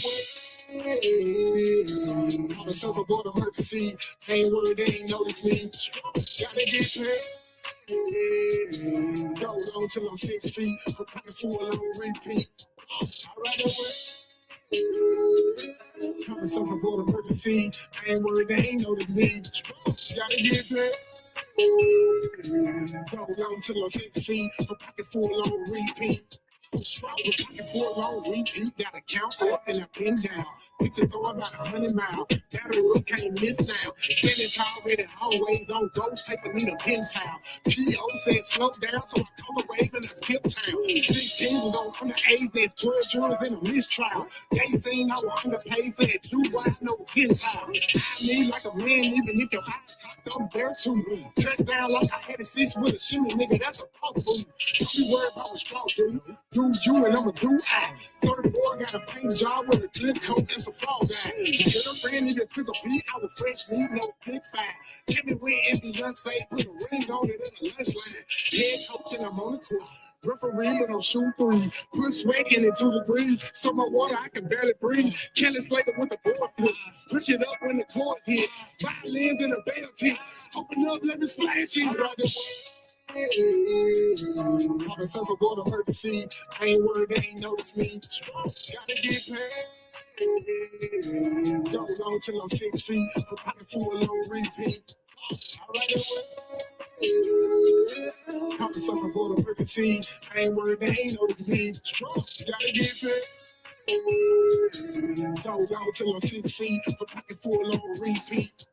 way. I'm a self-aboard emergency. Ain't worried, they ain't notice me. Gotta get paid. Go on till I'm 6 feet. I'm pocket full on repeat. I ride away. I'm a self-aboard emergency. I ain't worried, they ain't notice me. Gotta get paid. Go on till I'm 6 feet. I'm pocket full on repeat. Full on repeat, gotta count up and I pin down. Picture going about 100 miles. Battery room can't miss now. Standing tall, ready, always on go, taking me to pin town. PO said slow down, so I come away and I skip town. 16 was on the age, there's 12 jurors in a mistrial. They seen I was underpaid, said you wide, no 10 time. I need like a man, even if your eyes don't dare to. Touchdown like I had a 6 with a shimmy, nigga, that's a pump for you. Don't be worried about what straw do. Do you and I'ma do I. Third boy got a paint job with a clip coat and some fall guy. The girlfriend nigga took a beat, I was fresh meat, no big five. Kept me wet and Beyonce, put a ring on it in the lunch line. Head coach and I'm on the court. Referee, but I'm shooting three. Put sweat in it 2 degrees. So my water, I can barely breathe. Kelly Slater with the board flip. Push it up when the chords hit. Violins in a bell tip. Open up, let me splash it, brother. I'm a self-aboard emergency. I ain't worried, they ain't notice me. Gotta get paid. Go on till I'm 6 feet. I'm pocket full on repeat. I ride away. I'm a self-aboard emergency. I ain't worried, they ain't notice me. Gotta get paid. Go on till I'm 6 feet. I'm pocket full on repeat.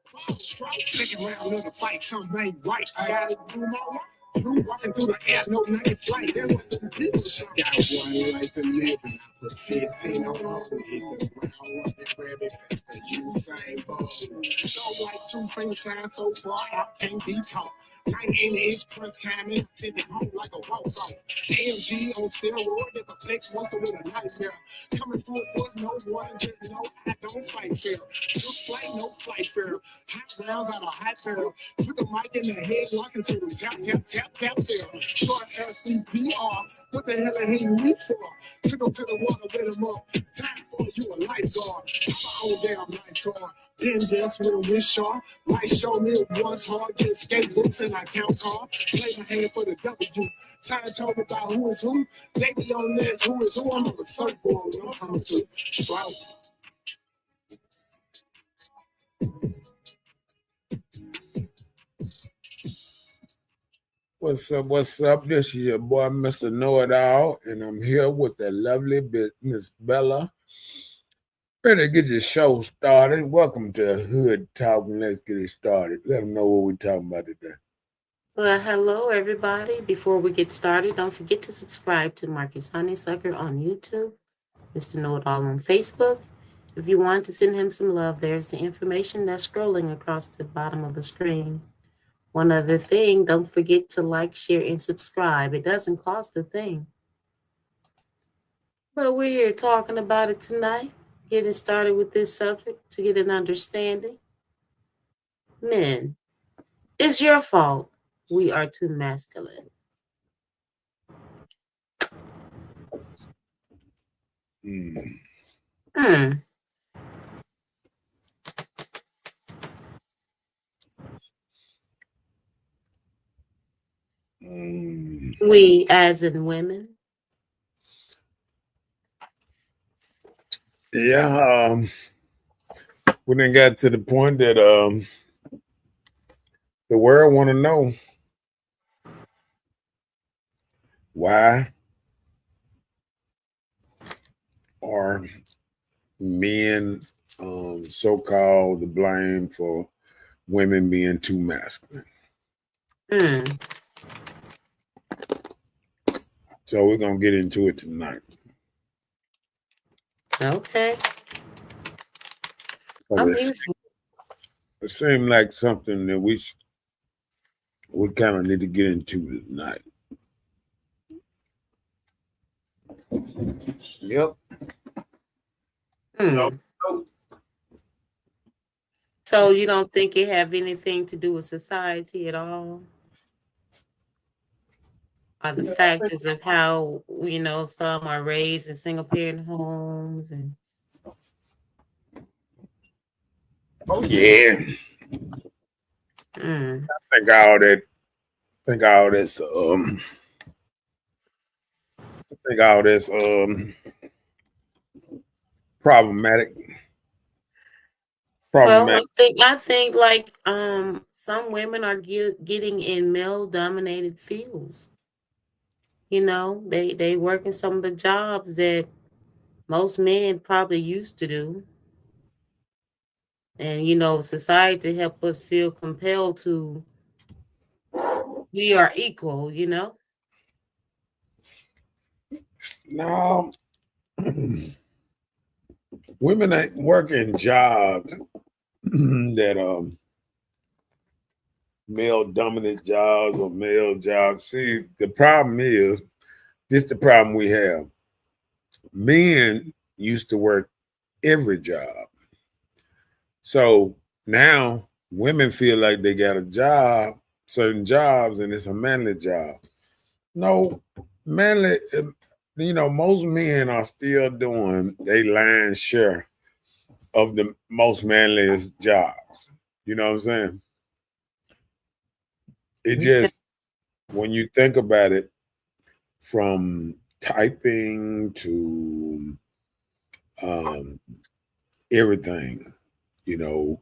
Second round of the fight, something ain't right. I gotta do my work. Blue walking through the air, no night flight. There was some people. Got one life to live, and I put 15 on all the hit the ground, running rabbit past the Usain Bolt. Don't like 2 finger signs so far, I can't be taught. 19 inch crunch time, and I send it home like a walk off. AMG on steroid, there's a flex walking with a nightmare. Coming from force, no one, just know I don't fight fair. Good flight, no flight fair. Hot rounds out of hot barrel. Put the mic in the head, lock into the tap, tap, tap, tap there. Short LCPR. What the hell are he need for? Took him to the water, let him up. Time for you a lifeguard. I'm my own damn lifeguard. Been dance with a wish shark. Might show me it was hard. Get skatebooks and I count cards. Play my hand for the W. Time told me about who is who. Baby on this, who is who. I'm on the surfboard when I'm coming through. Strout. What's up? What's up? This is your boy, Mr. Know-It-All, and I'm here with the lovely Miss Bella. Ready to get your show started. Welcome to Hood Talking. Let's get it started. Let them know what we're talking about today. Well, hello, everybody. Before we get started, don't forget to subscribe to Marcus Honeysucker on YouTube, Mr. Know-It-All on Facebook. If you want to send him some love, there's the information that's scrolling across the bottom of the screen. One other thing, don't forget to like, share, and subscribe. It doesn't cost a thing. But we're here talking about it tonight, getting started with this subject to get an understanding. Men, it's your fault we are too masculine. We, as in women. Yeah, we done got to the point that the world want to know why are men so-called to blame for women being too masculine. So we're going to get into it tonight. Okay. It seems like something that we kind of need to get into tonight. Yep. So you don't think it have anything to do with society at all? Are the factors of how, some are raised in single parent homes and Oh yeah. Mm. Think all that. Think all this. Think all this. Problematic. Well, Problematic. I think like some women are getting in male dominated fields. You know, they work in some of the jobs that most men probably used to do. And you know, society help us feel compelled to we are equal, you know? No, women ain't working jobs that male dominant jobs or male jobs. See, the problem is this: the problem we have. Men used to work every job, so now women feel like they got a job, certain jobs, and it's a manly job. No, manly. Most men are still doing a lion's share of the most manliest jobs. You know what I'm saying? It Okay. just, when you think about it, from typing to um, everything, you know,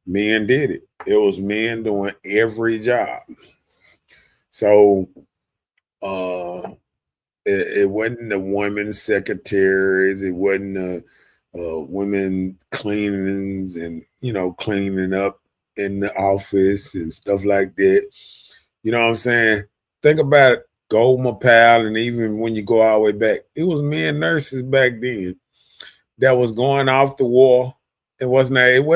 men did it. It was men doing every job. So uh, it wasn't the women secretaries. It wasn't the women cleanings and cleaning up in the office and stuff like that. You know what I'm saying? Think about it, Goldman Powell, and even when you go all the way back, it was men nurses back then that was going off the war. It wasn't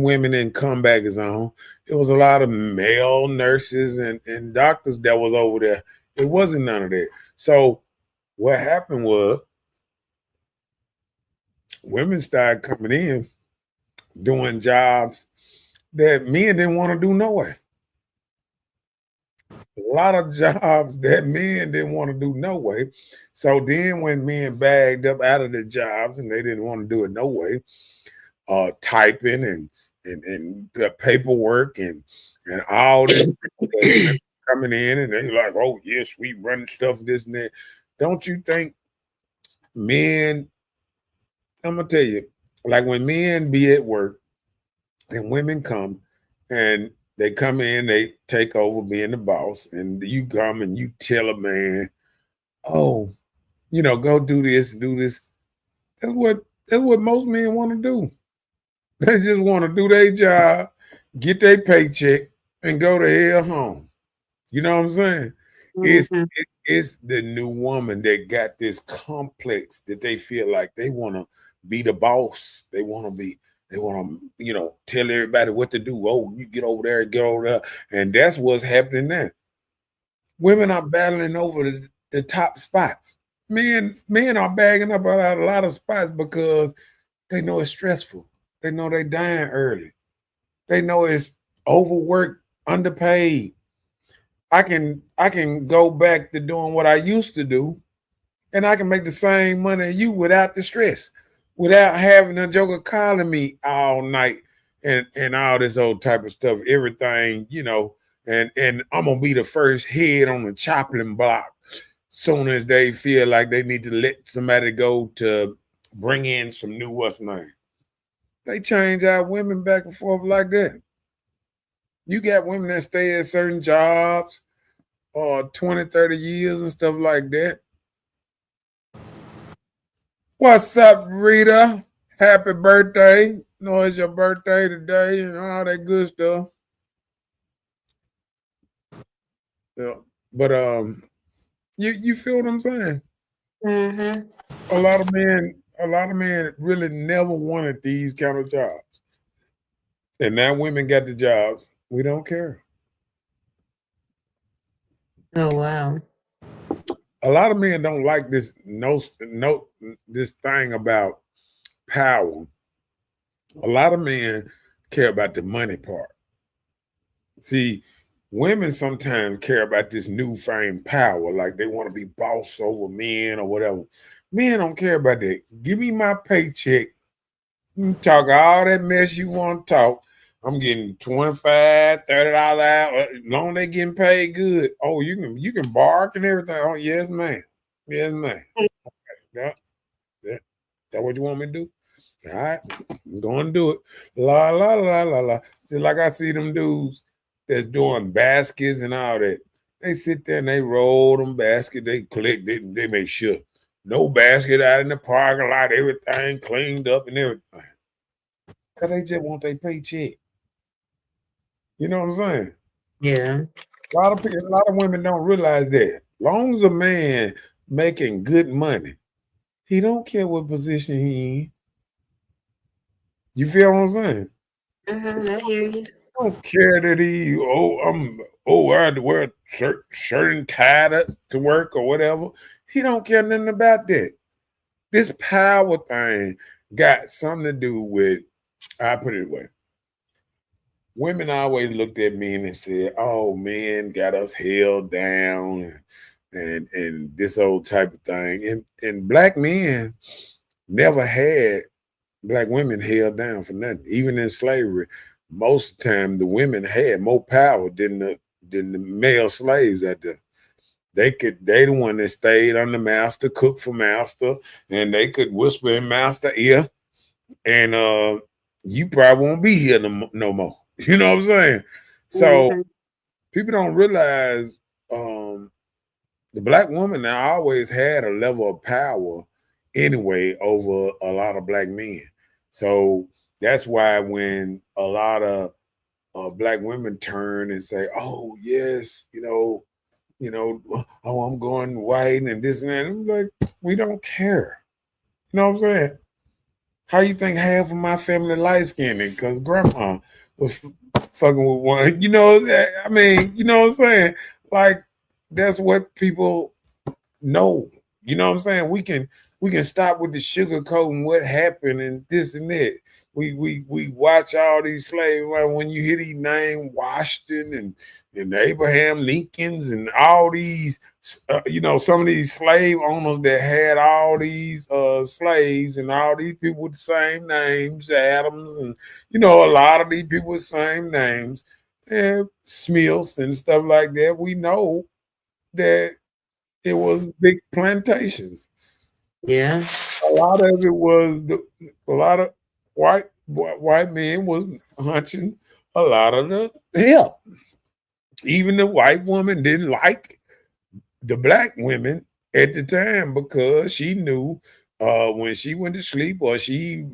women in comeback zone. It was a lot of male nurses and doctors that was over there. It wasn't none of that. So what happened was women started coming in doing jobs that men didn't want to do no way. A lot of jobs that men didn't want to do no way. So then when men bagged up out of the jobs and they didn't want to do it no way, typing and paperwork and all this that women coming in and they're like, oh yes, we run stuff this and that. Don't you think men? I'm gonna tell you, like when men be at work and women come and they come in, they take over being the boss, and you come and you tell a man, oh, go do this, do this. That's what that's what most men want to do. They just want to do their job, get their paycheck, and go the hell home. You know what I'm saying? It's Mhm. it's the new woman that got this complex that they feel like they want to be the boss. They want to, tell everybody what to do. Oh, you get over there. And that's what's happening now. Women are battling over the top spots. Men are bagging up out a lot of spots because they know it's stressful. They know they dying early. They know it's overworked, underpaid. I can go back to doing what I used to do, and I can make the same money as you without the stress, without having a joker calling me all night and all this old type of stuff. Everything, and I'm gonna be the first head on the chopping block soon as they feel like they need to let somebody go to bring in some new what's name. They change our women back and forth like that. You got women that stay at certain jobs or 20, 30 years and stuff like that. What's up, Rita? Happy birthday. Know it's your birthday today and all that good stuff. Yeah. But you feel what I'm saying? Mhm. A lot of men really never wanted these kind of jobs. And now women got the jobs. We don't care. Oh wow. A lot of men don't like this thing about power. A lot of men care about the money part. See, women sometimes care about this newfound power, like they want to be boss over men or whatever. Men don't care about that. Give me my paycheck You can talk all that mess you want to talk. I'm getting $25, $30 out. As long as they getting paid good. Oh, you can bark and everything. Oh, yes, ma'am. Yes, ma'am. Yeah, yeah. That what you want me to do? All right, I'm going to do it. La, la, la, la, la. Just like I see them dudes that's doing baskets and all that. They sit there and they roll them baskets. They collect, they make sure no basket out in the parking lot, everything cleaned up and everything. Because they just want their paycheck. You know what I'm saying? Yeah. A lot of women don't realize that. Long as a man making good money, he don't care what position he in. You feel what I'm saying? I hear you. Don't care that I had to wear a shirt and tie to work or whatever. He don't care nothing about that. This power thing got something to do with, I put it away. Women always looked at men and said, "Oh, men got us held down and this old type of thing." And black men never had black women held down for nothing. Even in slavery, most of the time the women had more power than the male slaves at the they the one that stayed under master, cooked for master, and they could whisper in master ear, and you probably won't be here no more. You know what I'm saying? So Mhm. people don't realize um the black woman now always had a level of power anyway over a lot of black men. So that's why when a lot of black women turn and say, "Oh yes, oh I'm going white and this and that," I'm like, we don't care. You know what I'm saying? How you think half of my family light skinned? Because grandma was fucking with one. I mean, you know what I'm saying? Like that's what people no, you know what I'm saying? We can stop with the sugarcoating what happened and this and that. We watch all these slaves. Like when you hear these names, Washington and Abraham Lincolns and all these, some of these slave owners that had all these slaves and all these people with the same names, Adams, and a lot of these people with the same names, and Smiths and stuff like that. We know that it was big plantations. Yeah. A lot of it was a lot of white men was hunting a lot of the help. Even the white woman didn't like the black women at the time because she knew when she went to sleep or she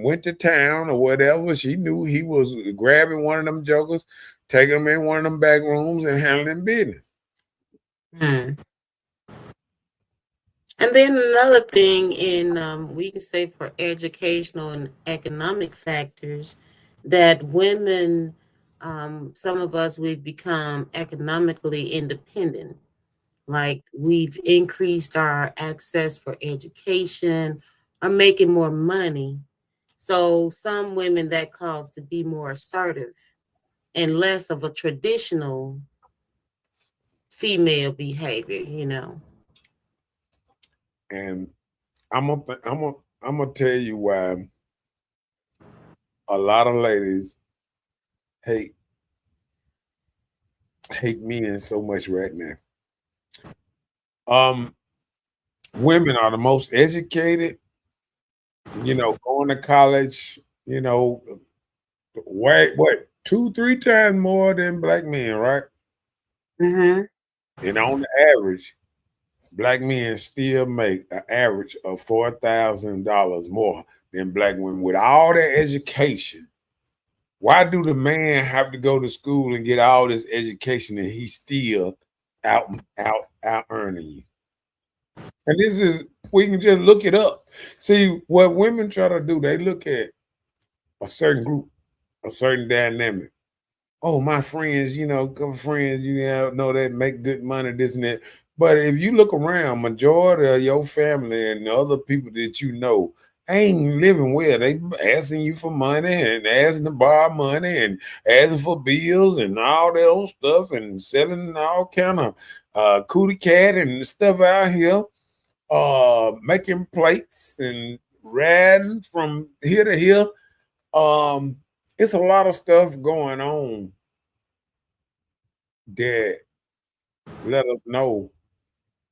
went to town or whatever, she knew he was grabbing one of them jokers, taking them in one of them back rooms and handling business. Mm. And then another thing we can say for educational and economic factors that women, some of us, we've become economically independent. Like we've increased our access for education, are making more money. So some women that cause to be more assertive and less of a traditional female behavior. And I'm gonna tell you why a lot of ladies hate hate men so much right now. Um, Women are the most educated, going to college, what 2-3 times more than black men, right? Mm-hmm. And on the average, black men still make an average of $4,000 more than black women with all their education. Why do the man have to go to school and get all this education and he's still out earning you? And this is we can just look it up. See what women try to do, they look at a certain group, a certain dynamic. Oh, my friends, couple friends, know that make good money, this and that. But if you look around, majority of your family and the other people that you know ain't living well. They asking you for money and asking to borrow money and asking for bills and all that old stuff and selling all kind of cootie cat and stuff out here, making plates and riding from here to here. It's a lot of stuff going on that let us know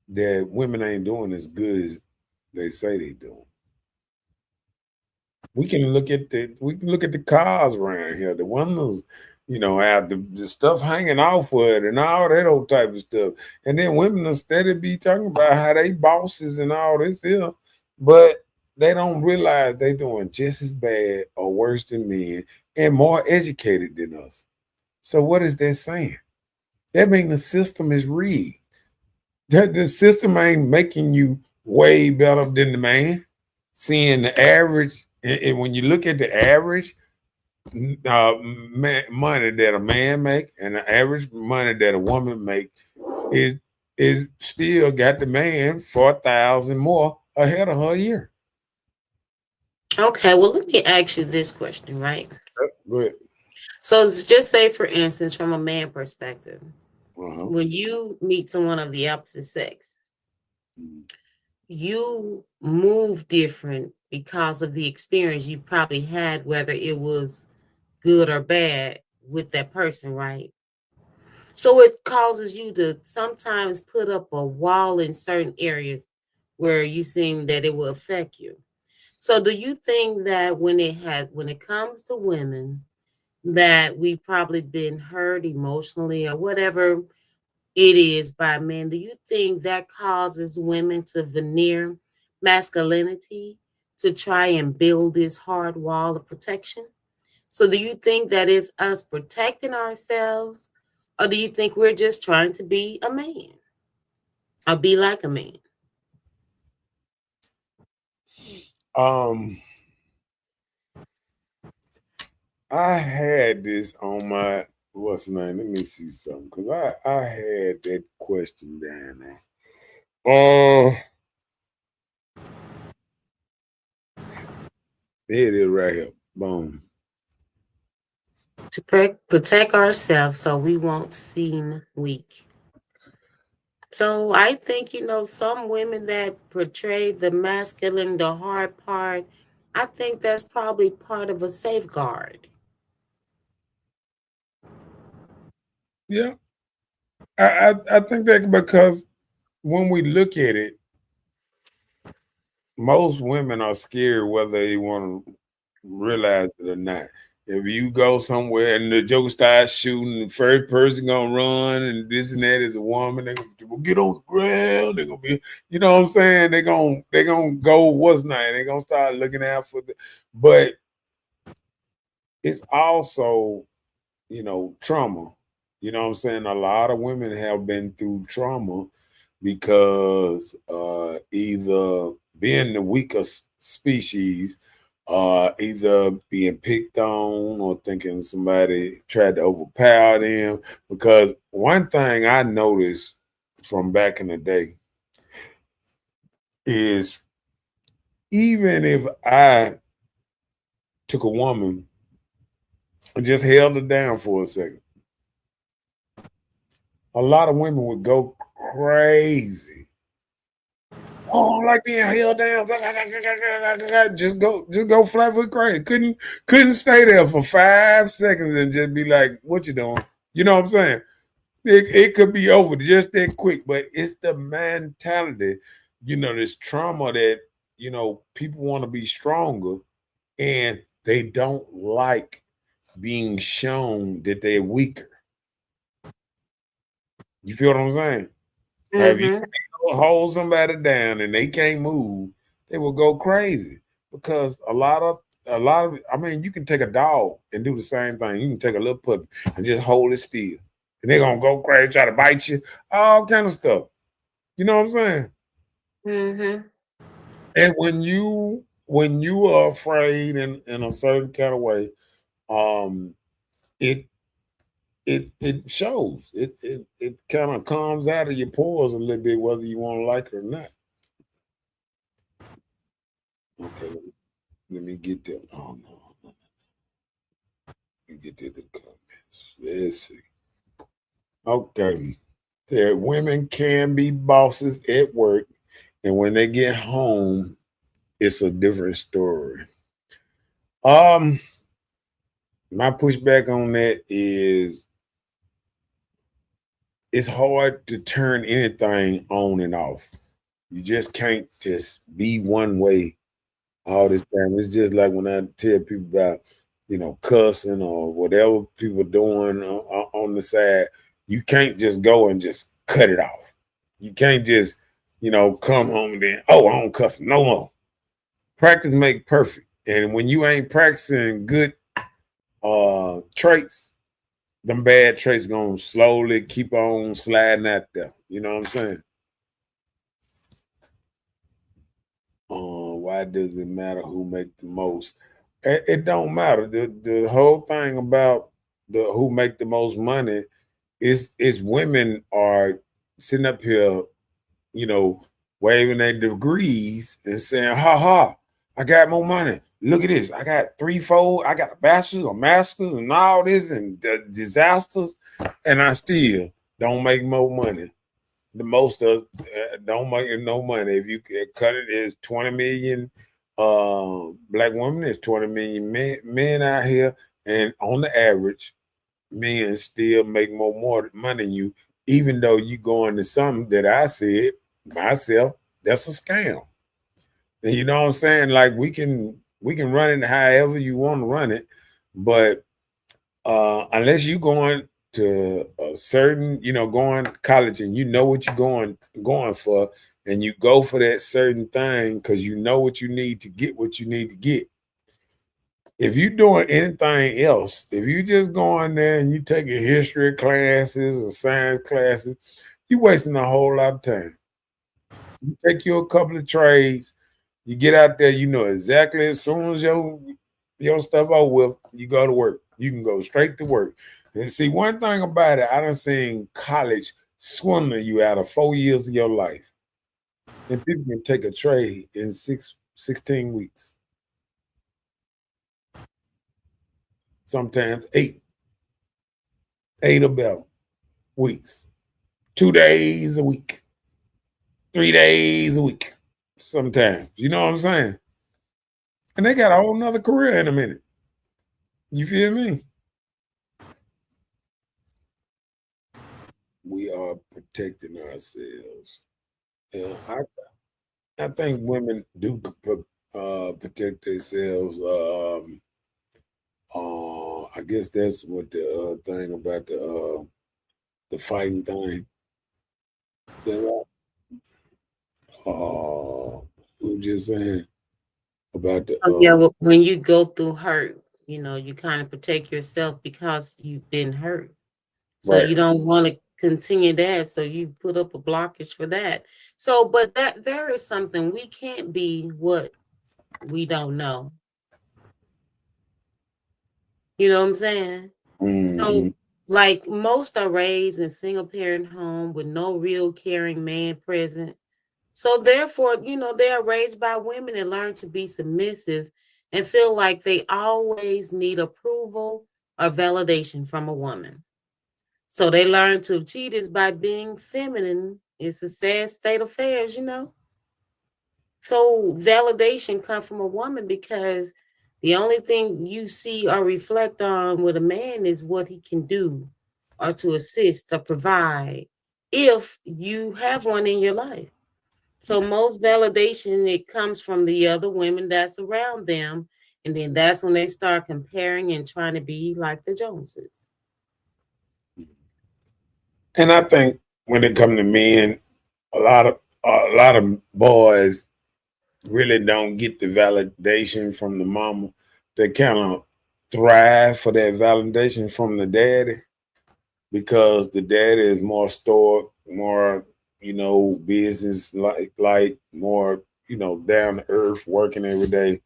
that women ain't doing as good as they say they do. We can look at the cars around here, the windows, have the stuff hanging off of it and all that old type of stuff. And then women will steady be talking about how they bosses and all this here, but they don't realize they doing just as bad or worse than men and more educated than us. So what is that saying? That means the system is rigged. That the system ain't making you way better than the man. Seeing the average, and when you look at the average money that a man make and the average money that a woman make is still got the man 4,000 more ahead of her a year. Okay, well, let me ask you this question, right? But So just say, for instance, from a man perspective, uh-huh. when you meet someone of the opposite sex, you move different because of the experience you probably had, whether it was good or bad with that person, right? So it causes you to sometimes put up a wall in certain areas where you seem that it will affect you. So do you think that when it comes to women, that we've probably been hurt emotionally or whatever it is by men, do you think that causes women to veneer masculinity to try and build this hard wall of protection? So do you think that it's us protecting ourselves, or do you think we're just trying to be a man or be like a man? Um, I had this on my what's the name? Let me see something because I had that question down there. Here it is right here. Boom. To protect ourselves so we won't seem weak. So I think, some women that portray the masculine, the hard part, I think that's probably part of a safeguard. Yeah, I think that because when we look at it, most women are scared whether they want to realize it or not. If you go somewhere and the joker starts shooting, the first person gonna run and this and that is a woman, they gonna get on the ground. They're gonna be, you know what I'm saying? They gonna go what's name? They gonna start looking out for the, but it's also, trauma. You know what I'm saying? A lot of women have been through trauma because either being the weaker species, either being picked on or thinking somebody tried to overpower them. Because one thing I noticed from back in the day is even if I took a woman and just held her down for a second, a lot of women would go crazy. Oh, I like being held down. Just go flat foot crazy. Couldn't stay there for 5 seconds and just be like, "What you doing?" You know what I'm saying? It could be over just that quick, but it's the mentality, this trauma that people want to be stronger, and they don't like being shown that they're weaker. You feel what I'm saying? Have you Mm-hmm. hold somebody down and they can't move, they will go crazy because a lot of I mean, you can take a dog and do the same thing. You can take a little puppy and just hold it still, and they're gonna go crazy, try to bite you, all kind of stuff. You know what I'm saying? Mm-hmm. And when you are afraid in a certain kind of way, um, it it shows. It kind of comes out of your pores a little bit, whether you want to like it or not. Okay, let me get that. Oh no, let me get to the comments. Let's see. Okay, women can be bosses at work, and when they get home, it's a different story. Um, my pushback on that is it's hard to turn anything on and off. You just can't just be one way all this time. It's just like when I tell people about, cussing or whatever people doing on the side. You can't just go and just cut it off. You can't just, come home and then, oh, I don't cuss no more. Practice make perfect. And when you ain't practicing good traits, them bad traits gonna slowly keep on sliding out there. You know what I'm saying? Why does it matter who make the most? It don't matter. The whole thing about the who make the most money is women are sitting up here, you know, waving their degrees and saying, "Ha ha, I got more money. Look at this. I got threefold. I got a bachelor's, a master's, and all this and disasters, and I still don't make more money." The most of don't make no money. If you cut it, is 20 million black women, there's 20 million men out here, and on the average, men still make more money than you, even though you go into something that I said myself, that's a scam. And you know what I'm saying? Like we can run it however you want to run it, but unless you going to a certain, going to college and you know what you're going for, and you go for that certain thing because you know what you need to get what you need to get. If you're doing anything else, if you just going there and you taking history classes or science classes, you're wasting a whole lot of time. You take you a couple of trades, you get out there, you know exactly as soon as your stuff over with, you go to work. You can go straight to work. And see, one thing about it, I done seen college swindle you out of 4 years of your life. And people can take a trade in 16 weeks, sometimes eight or better weeks, 2 days a week, 3 days a week, sometimes. You know what I'm saying? And they got a whole nother career in a minute. You feel me? We are protecting ourselves. Yeah, I think women do protect themselves. I guess that's what the thing about the fighting thing. That we were just saying about the Oh, yeah, well, when you go through hurt, you kind of protect yourself because you've been hurt. So right. you don't want to continue that. So you put up a blockage for that. So, but that there is something we can't be what we don't know. You know what I'm saying? So, Mhm. like most are raised in single parent home with no real caring man present. So therefore, they are raised by women and learn to be submissive and feel like they always need approval or validation from a woman. So they learn to cheat is by being feminine. It's a sad state of affairs. So validation comes from a woman because the only thing you see or reflect on with a man is what he can do or to assist or provide if you have one in your life. So most validation it comes from the other women that's around them, and then that's when they start comparing and trying to be like the Joneses. And I think when it comes to men, a lot of boys really don't get the validation from the mama. They kind of thrive for that validation from the daddy because the daddy is more stoic, more business like more down to earth, working every day.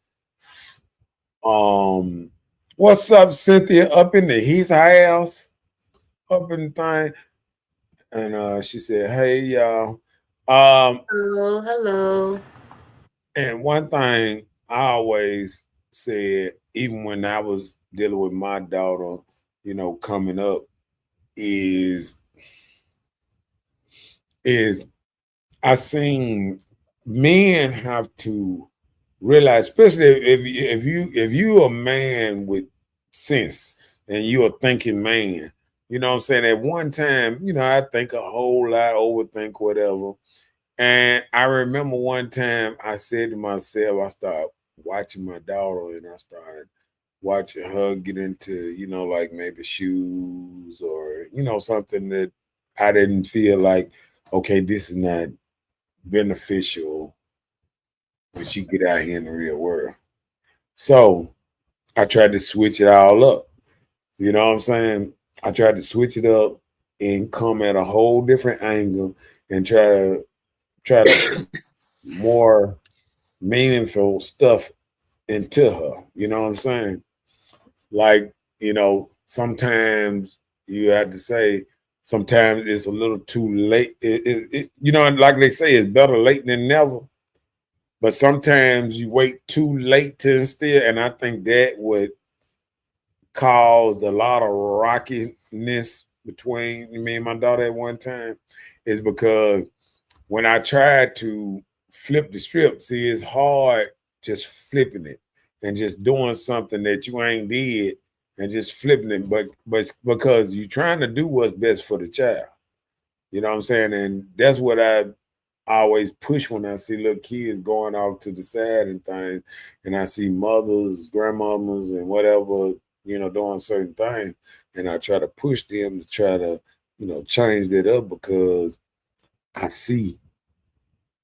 Um, what's up, Cynthia? Up in his house, up in the thing, and she said, "Hey, y'all." Um, Oh, hello. and one thing I always said, even when I was dealing with my daughter, coming up, is is I seen men have to realize, especially if you a man with sense and you're a thinking man, you know what I'm saying? At one time, I think a whole lot, overthink whatever. And I remember one time I said to myself, I started watching my daughter and I started watching her get into, like maybe shoes or, something that I didn't feel like, okay, this is not beneficial when she get out here in the real world. So I tried to switch it all up. You know what I'm saying? I tried to switch it up and come at a whole different angle and try to put more meaningful stuff into her. You know what I'm saying? Like, sometimes you have to say, sometimes it's a little too late. Like they say, it's better late than never. But sometimes you wait too late to instill, and I think that would cause a lot of rockiness between me and my daughter at one time. Is because when I tried to flip the script, see, it's hard just flipping it and just doing something that you ain't did and just flipping it, but because you're trying to do what's best for the child. You know what I'm saying? And that's what I always push when I see little kids going off to the side and things, and I see mothers, grandmamas, and whatever, doing certain things. And I try to push them to try to, change that up because I see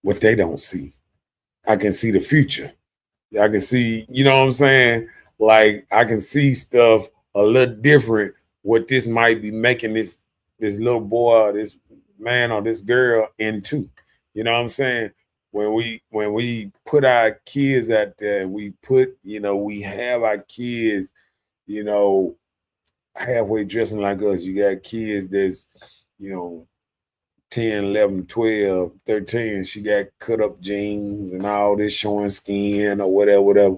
what they don't see. I can see the future. I can see, you know what I'm saying? Like I can see stuff a little different. What this might be making this little boy, or this man, or this girl into. You know what I'm saying? When we put our kids out there, we have our kids, you know, halfway dressing like us. You got kids that's, you know, 10, 11, 12, 13, she got cut up jeans and all this showing skin or whatever, whatever.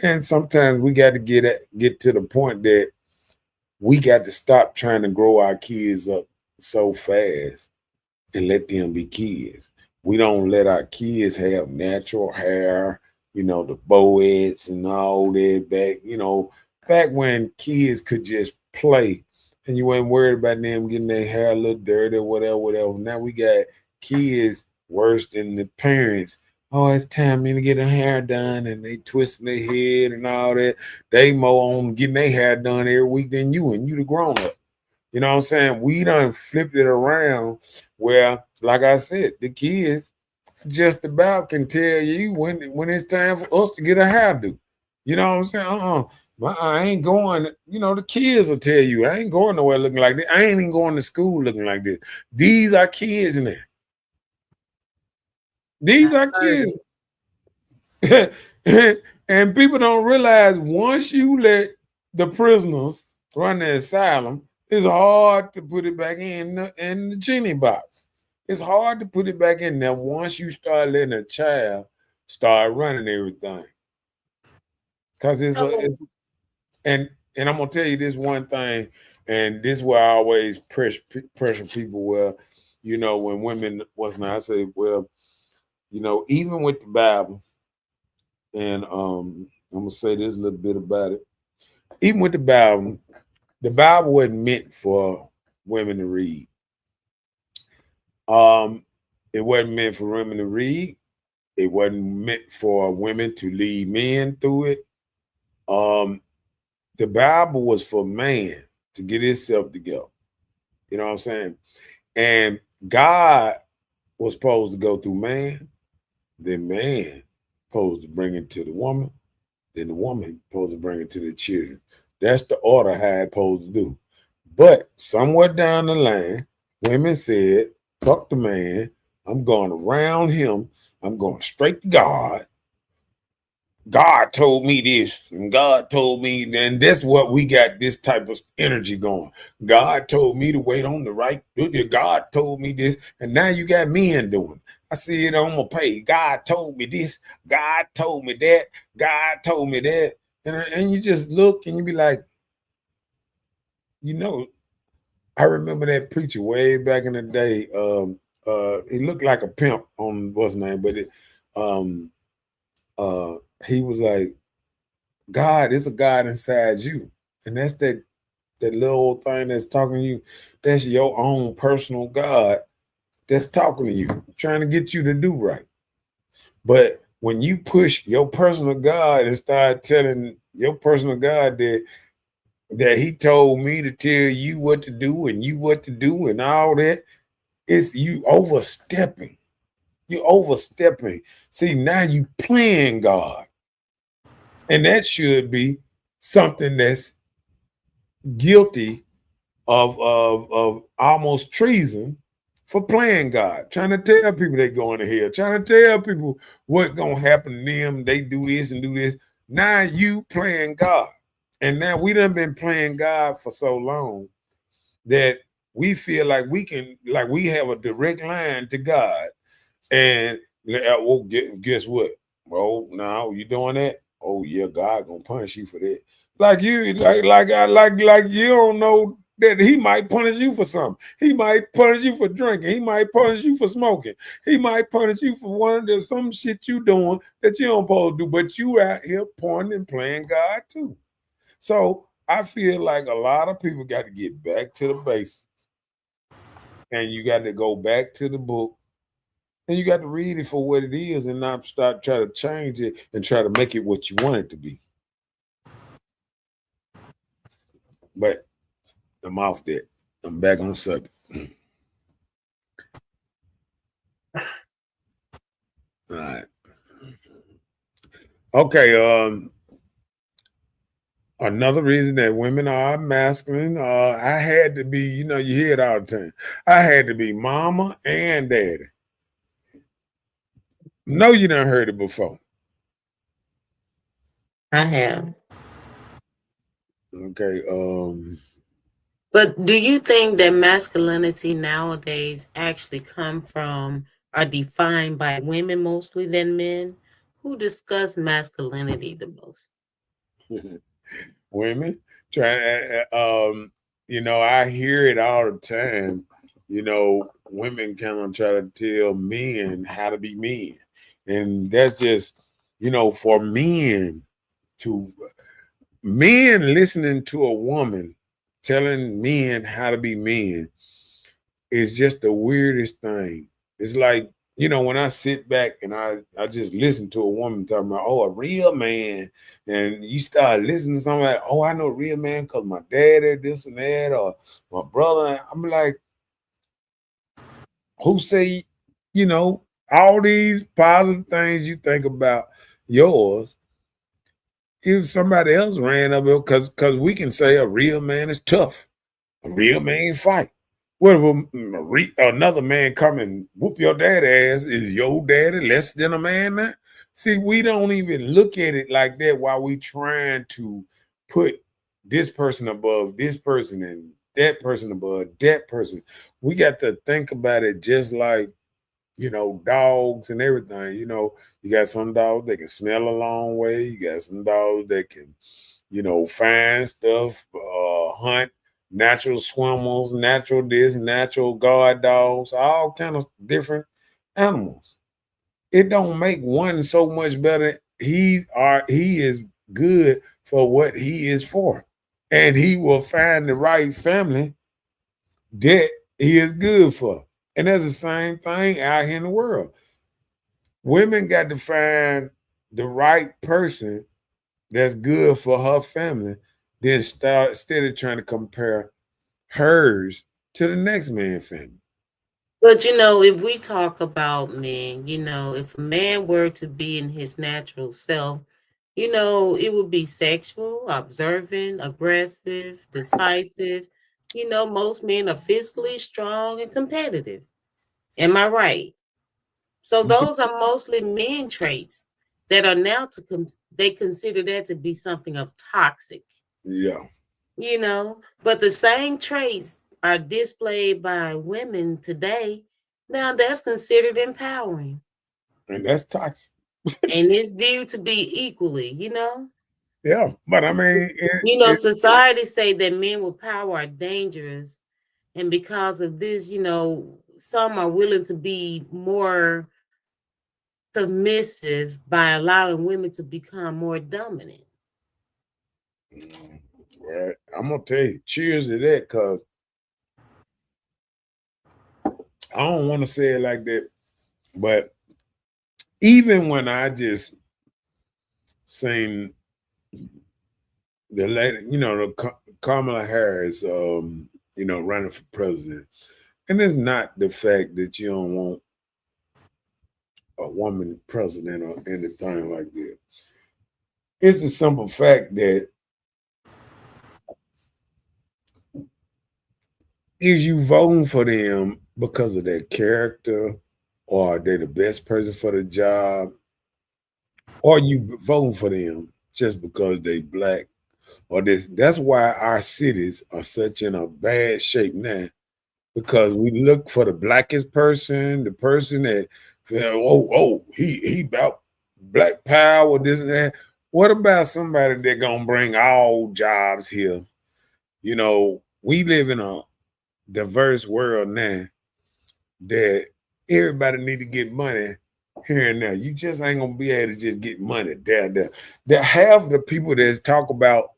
And sometimes we got to get to the point that we got to stop trying to grow our kids up so fast and let them be kids. We don't let our kids have natural hair, the bowettes and all that back when kids could just play and you weren't worried about them getting their hair a little dirty or whatever, whatever. Now we got kids worse than the parents. Oh, it's time me to get a hair done, and they twisting their head and all that. They more on getting their hair done every week than you, and you the grown up. You know what I'm saying? We done flipped it around where, like I said, the kids just about can tell you when it's time for us to get a hairdo. You know what I'm saying? I ain't going. The kids will tell you I ain't going nowhere looking like this. I ain't even going to school looking like this. These are kids in there. These I are heard kids. it. And people don't realize once you let the prisoners run the asylum, it's hard to put it back in the genie box. It's hard to put it back in there once you start letting a child start running everything. Because So, and I'm gonna tell you this one thing, and this is where I always pressure people. Where, when women was not, I say, well, even with the Bible, and I'm gonna say this a little bit about it. Even with the Bible wasn't meant for women to read. Um, it wasn't meant for women to read. It wasn't meant for women to lead men through it. Um, the Bible was for man to get himself together. You know what I'm saying? And God was supposed to go through man, then man supposed to bring it to the woman, then the woman supposed to bring it to the children. That's the order how it's supposed to do. But somewhere down the line, women said, fuck the man. I'm going around him. I'm going straight to God. God told me this, and God told me, and that's what we got this type of energy going. God told me to wait on the right. God told me this, and now you got men doing. I see it on my page. God told me this. God told me that. God told me that, and you just look and you be like, you know, I remember that preacher way back in the day. He looked like a pimp on what's his name, but it, he was like, God is a God inside you. And that's that little thing that's talking to you. That's your own personal God that's talking to you, trying to get you to do right. But when you push your personal God and start telling your personal God that he told me to tell you what to do and you what to do and all that, it's you overstepping. You overstepping. See, now you playing God. And that should be something that's guilty of almost treason for playing God, trying to tell people they going to hell, trying to tell people what gonna happen to them. They do this and do this. Now you playing God. And now we done been playing God for so long that we feel like we can, like we have a direct line to God. And well, guess what? Well, now you doing that? Oh yeah, God gonna punish you for that. Like you, like you don't know that He might punish you for something. He might punish you for drinking. He might punish you for smoking. He might punish you for one there's some shit you doing that you don't supposed to do. But you out here pointing and playing God too. So I feel like a lot of people got to get back to the basics, and you got to go back to the book and you got to read it for what it is and not start trying to change it and try to make it what you want it to be. But I'm off that. I'm back on the subject. All right. Okay. Another reason that women are masculine, I had to be, you hear it all the time. I had to be mama and daddy. No, you done heard it before. I have. Okay. But do you think that masculinity nowadays actually come from are defined by women mostly than men? Who discuss masculinity the most? Women try I hear it all the time. Women kind of try to tell men how to be men, and that's just for to men listening to a woman telling men how to be men is just the weirdest thing. It's like, when I sit back and I just listen to a woman talking about, oh, a real man, and you start listening to something like, oh, I know a real man because my daddy, this and that, or my brother. I'm like, who say, all these positive things you think about yours, if somebody else ran up it, because we can say a real man is tough, a real man fight. What if another man come and whoop your daddy ass? Is your daddy less than a man now? See, we don't even look at it like that while we trying to put this person above this person and that person above that person. We got to think about it just like, dogs and everything. You got some dogs that can smell a long way. You got some dogs that can, find stuff, hunt, natural swimmers, natural this, natural guard dogs, all kind of different animals. It don't make one so much better. He is good for what he is for. And he will find the right family that he is good for. And that's the same thing out here in the world. Women got to find the right person that's good for her family, then start instead of trying to compare hers to the next man's family. But if we talk about men, if a man were to be in his natural self, it would be sexual, observant, aggressive, decisive. Most men are physically strong and competitive. Am I right? So those are mostly men traits that are now they consider that to be something of toxic. Yeah, But the same traits are displayed by women today. Now that's considered empowering and that's toxic. and it's viewed to be equally. Yeah, but I mean, Society say that men with power are dangerous, and because of this, some are willing to be more submissive by allowing women to become more dominant. Right. I'm gonna tell you, cheers to that, cause I don't want to say it like that, but even when I just seen the lady, Kamala Harris, running for president, and it's not the fact that you don't want a woman president or anything like that. It's the simple fact that is you voting for them because of their character, or are they the best person for the job, or you voting for them just because they black or this. That's why our cities are such in a bad shape now, because we look for the blackest person, the person that he about black power, this and that. What about somebody that gonna bring all jobs here? We live in a diverse world now that everybody need to get money here and there. You just ain't gonna be able to just get money there. That half the people that talk about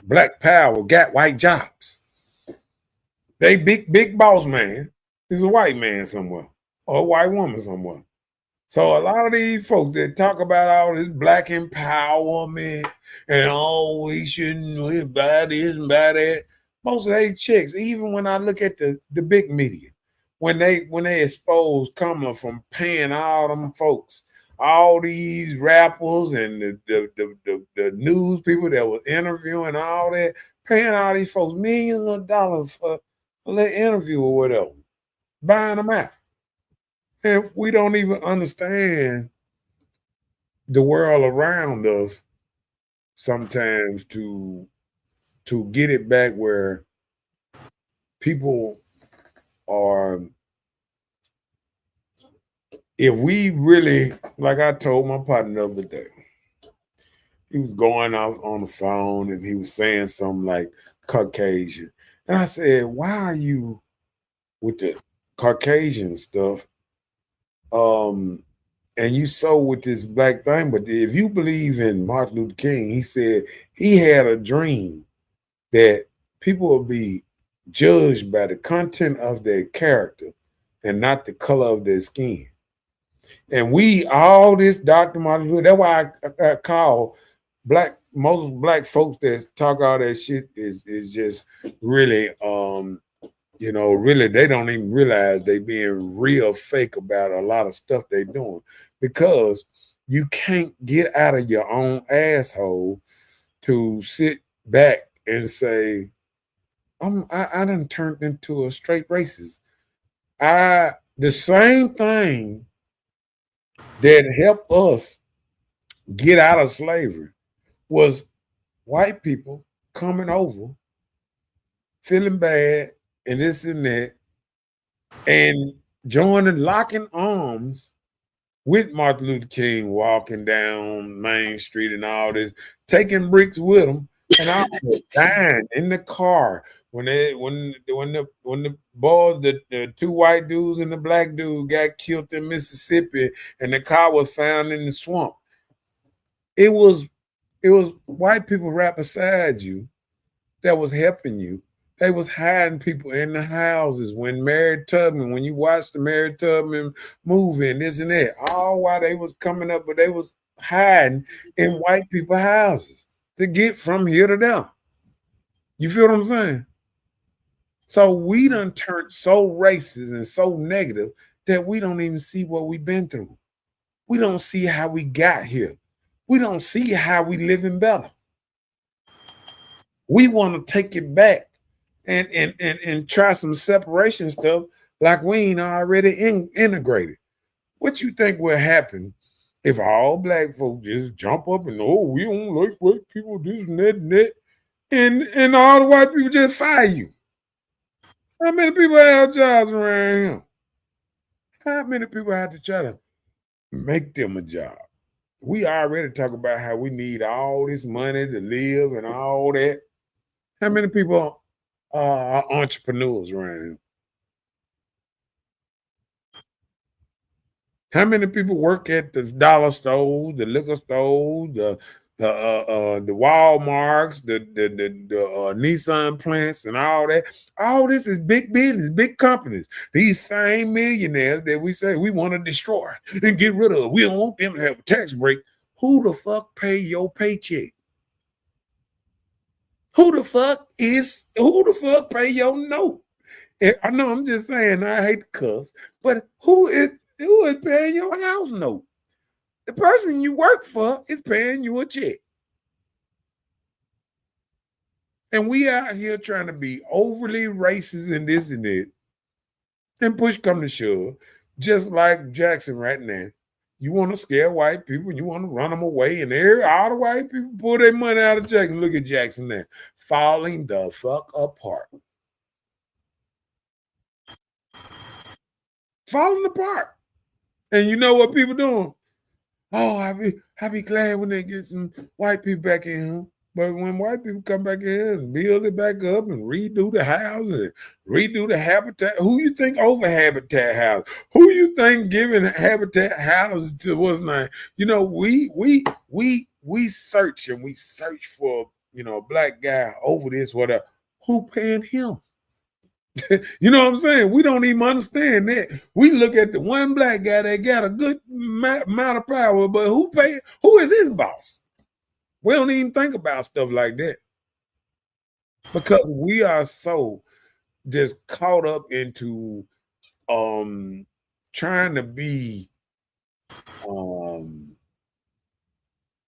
black power got white jobs. They big boss man is a white man somewhere or a white woman somewhere. So a lot of these folks that talk about all this black empowerment and we shouldn't buy this and buy that. Most of these chicks, even when I look at the big media, when they expose Kamala from paying all them folks, all these rappers and the news people that were interviewing all that, paying all these folks millions of dollars for a little interview or whatever, buying them out. And we don't even understand the world around us sometimes to get it back where people are, if we really, like I told my partner the other day, he was going out on the phone and he was saying something like Caucasian. And I said, why are you with the Caucasian stuff? And you so with this black thing, but if you believe in Martin Luther King, he said he had a dream that people will be judged by the content of their character and not the color of their skin. And all this Dr. Martin Luther, that's why I call most black folks that talk all that shit is just really really, they don't even realize they being real fake about a lot of stuff they doing, because you can't get out of your own asshole to sit back and say, I done turned into a straight racist. The same thing that helped us get out of slavery was white people coming over, feeling bad, and this and that, and joining, locking arms with Martin Luther King, walking down Main Street and all this, taking bricks with them, and also dying in the car when the boys, the two white dudes and the black dude got killed in Mississippi, and the car was found in the swamp. It was white people right beside you that was helping you. They was hiding people in the houses when when you watched the Mary Tubman movie and this and that, all while they was coming up, but they was hiding in white people houses to get from here to there. You feel what I'm saying? So we done turned so racist and so negative that we don't even see what we've been through. We don't see how we got here. We don't see how we living better. We want to take it back and try some separation stuff like we ain't already integrated. What you think will happen if all black folk just jump up and we don't like white people, this and that and that, and all the white people just fire you? How many people have jobs around here? How many people have to try to make them a job? We already talk about how we need all this money to live and all that. How many people are entrepreneurs around here? How many people work at the dollar stores, the liquor stores, the Walmarts, the Nissan plants, and all that? All this is big business, big companies. These same millionaires that we say we want to destroy and get rid of. We don't want them to have a tax break. Who the fuck pay your paycheck? Who the fuck pay your note? I know I'm just saying I hate to cuss, but who is paying your house note? The person you work for is paying you a check. And we out here trying to be overly racist and this and that. And push come to shove, just like Jackson right now. You want to scare white people, you want to run them away, and all the white people pull their money out of Jackson. Look at Jackson now, falling the fuck apart. Falling apart. And you know what people doing? Oh, I be glad when they get some white people back in here. But when white people come back in here and build it back up and redo the houses, redo the habitat, who you think over habitat house? Who you think giving habitat houses to what's name? You know, we search and we search for, you know, a black guy over this, whatever. Who paying him? You know what I'm saying? We don't even understand that. We look at the one black guy that got a good amount of power, but who is his boss? We don't even think about stuff like that because we are so just caught up into trying to be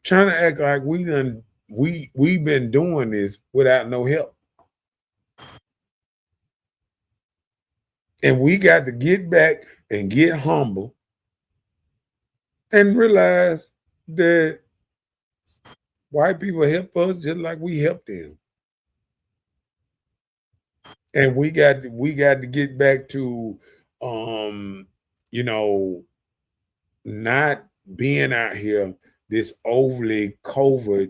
trying to act like we've been doing this without no help. And we got to get back and get humble and realize that white people help us just like we help them. And we got to get back to you know, not being out here this overly covert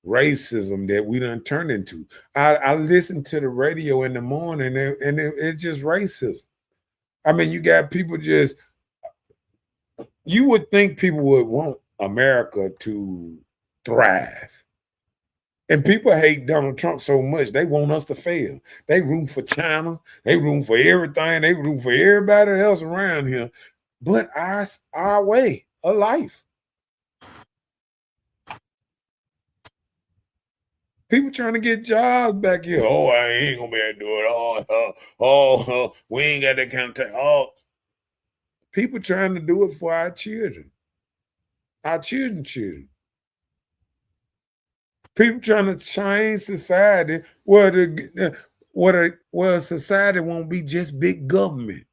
racism that we done turned into. I listen to the radio in the morning and it's just racism. I mean, you got people just, you would think people would want America to thrive. And people hate Donald Trump so much, they want us to fail. They room for China. They room for everything. They room for everybody else around here. But our way of life. People trying to get jobs back here. Oh, I ain't gonna be able to do it. We ain't got that kind of time. Oh, people trying to do it for our children. Our children. People trying to change society where society won't be just big government.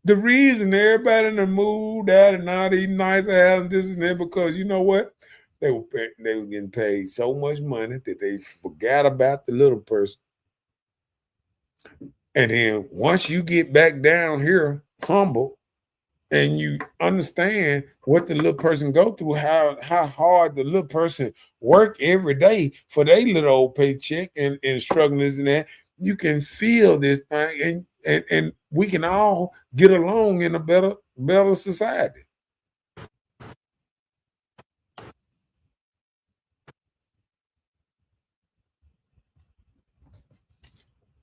The reason everybody in the moved out and now these nice houses, this and that, because you know what? They were getting paid so much money that they forgot about the little person. And then once you get back down here, humble, and you understand what the little person go through, how hard the little person work every day for their little old paycheck and struggling this and that, you can feel this thing and we can all get along in a better society.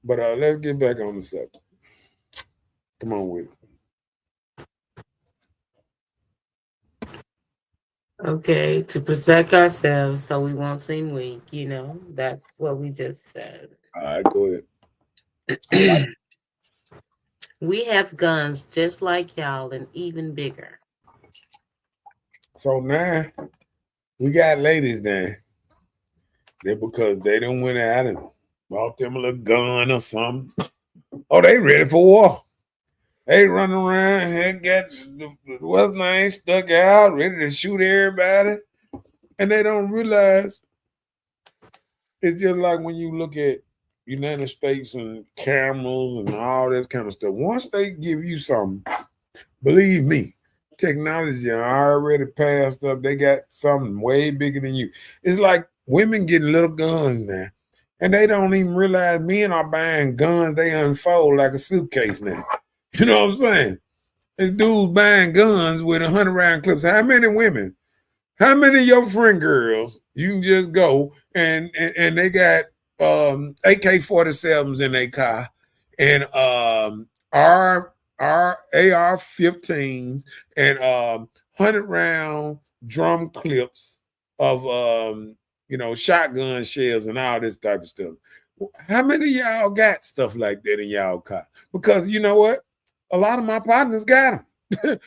But let's get back on the subject. Come on with it. Okay, to protect ourselves so we won't seem weak, you know, that's what we just said. All right, go ahead. We have guns just like y'all and even bigger. So now we got ladies there. They're because they don't went out and bought them a little gun or something. Oh, they ready for war. They running around and got what's name stuck out, ready to shoot everybody. And they don't realize it's just like when you look at United States and cameras and all this kind of stuff. Once they give you something, believe me, technology already passed up. They got something way bigger than you. It's like women getting little guns now. And they don't even realize men are buying guns. They unfold like a suitcase now. You know what I'm saying? It's dudes buying guns with 100-round clips. How many women? How many of your friend girls you can just go and they got AK-47s in their car and our AR-15s and 100-round drum clips of shotgun shells and all this type of stuff. How many of y'all got stuff like that in y'all car? Because you know what? A lot of my partners got them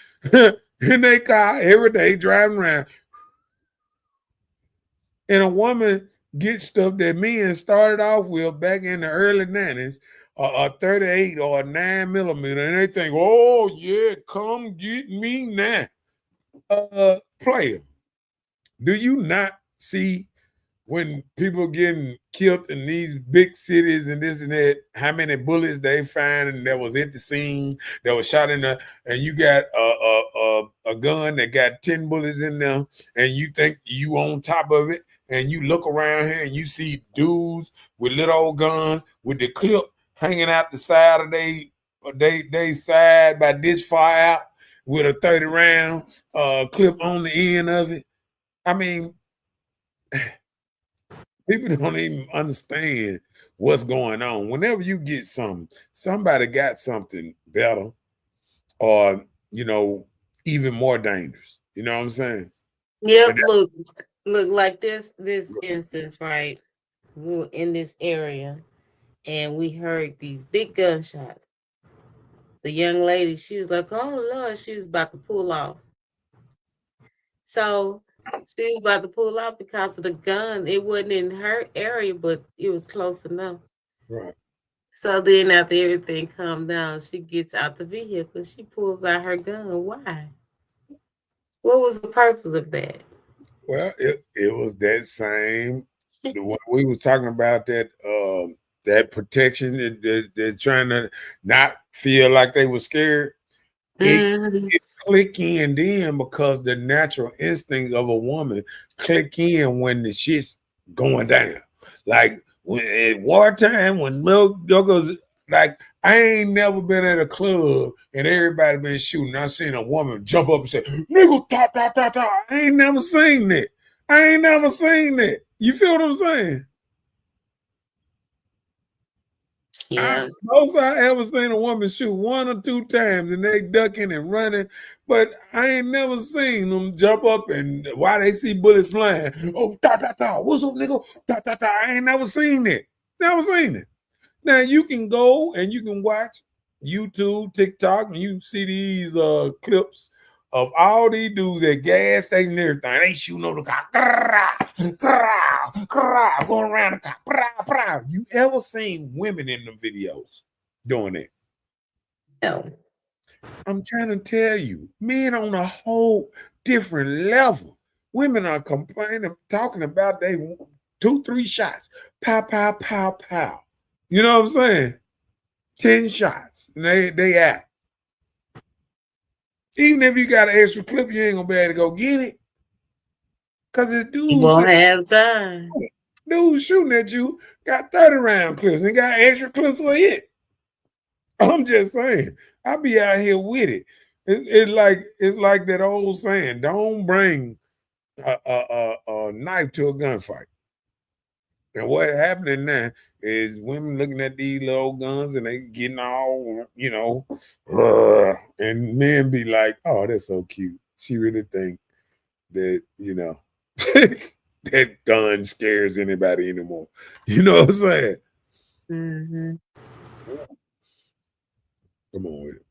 in their car every day driving around. And a woman gets stuff that men started off with back in the early 90s, a 38 or a 9mm, and they think, oh, yeah, come get me now. Player, do you not see when people getting killed in these big cities and this and that, how many bullets they find and that was at the scene, that was shot in the, and you got a gun that got 10 bullets in there, and you think you on top of it, and you look around here and you see dudes with little old guns with the clip hanging out the side of they side by this far out with a 30-round clip on the end of it. I mean, people don't even understand what's going on. Whenever you get something, somebody got something better or, even more dangerous. You know what I'm saying? Yep, look like this instance, right? We were in this area and we heard these big gunshots. The young lady, she was like, oh Lord, she was about to pull off. So she was about to pull off because of the gun. It wasn't in her area, but it was close enough. Right. So then after everything calmed down, she gets out the vehicle. She pulls out her gun. Why? What was the purpose of that? Well, it was that same when we were talking about that protection, they're trying to not feel like they were scared. It click in then because the natural instinct of a woman click in when the shit's going down. Like when at wartime, when milk goes, like I ain't never been at a club and everybody been shooting. I seen a woman jump up and say, nigga, ta, ta, ta, ta. I ain't never seen that. I ain't never seen that. You feel what I'm saying? Yeah. Most I ever seen a woman shoot 1 or 2 times and they ducking and running, but I ain't never seen them jump up and why they see bullets flying. Oh, ta ta ta, what's up, nigga? Ta ta ta. I ain't never seen it. Never seen it. Now you can go and you can watch YouTube, TikTok, and you see these clips of all these dudes at gas stations and everything. They shooting on the car, going around the car. You ever seen women in the videos doing that? No. I'm trying to tell you, men on a whole different level. Women are complaining, talking about they 2, 3 shots. Pow, pow, pow, pow. You know what I'm saying? 10 shots. And they out. Even if you got an extra clip, you ain't gonna be able to go get it. Cause it's dudes. You won't have time. Dudes shooting at you got 30-round clips and got extra clips for it. I'm just saying, I be out here with it. It's like that old saying: don't bring a knife to a gunfight. And what happening now is women looking at these little guns and they getting all, and men be like, oh, that's so cute. She really think that, that gun scares anybody anymore. You know what I'm saying? Mm-hmm. Come on with it.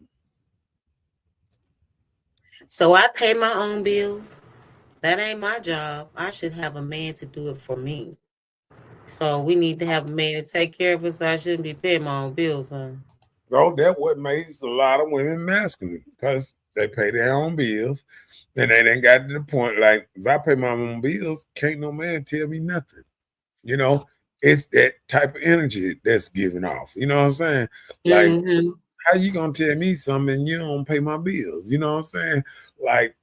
So I pay my own bills. That ain't my job. I should have a man to do it for me. So we need to have a man to take care of us. I shouldn't be paying my own bills, huh? No, that's what makes a lot of women masculine because they pay their own bills. And they done got to the point like, if I pay my own bills, can't no man tell me nothing. It's that type of energy that's given off. You know what I'm saying? Like, how you gonna tell me something and you don't pay my bills? You know what I'm saying? Like,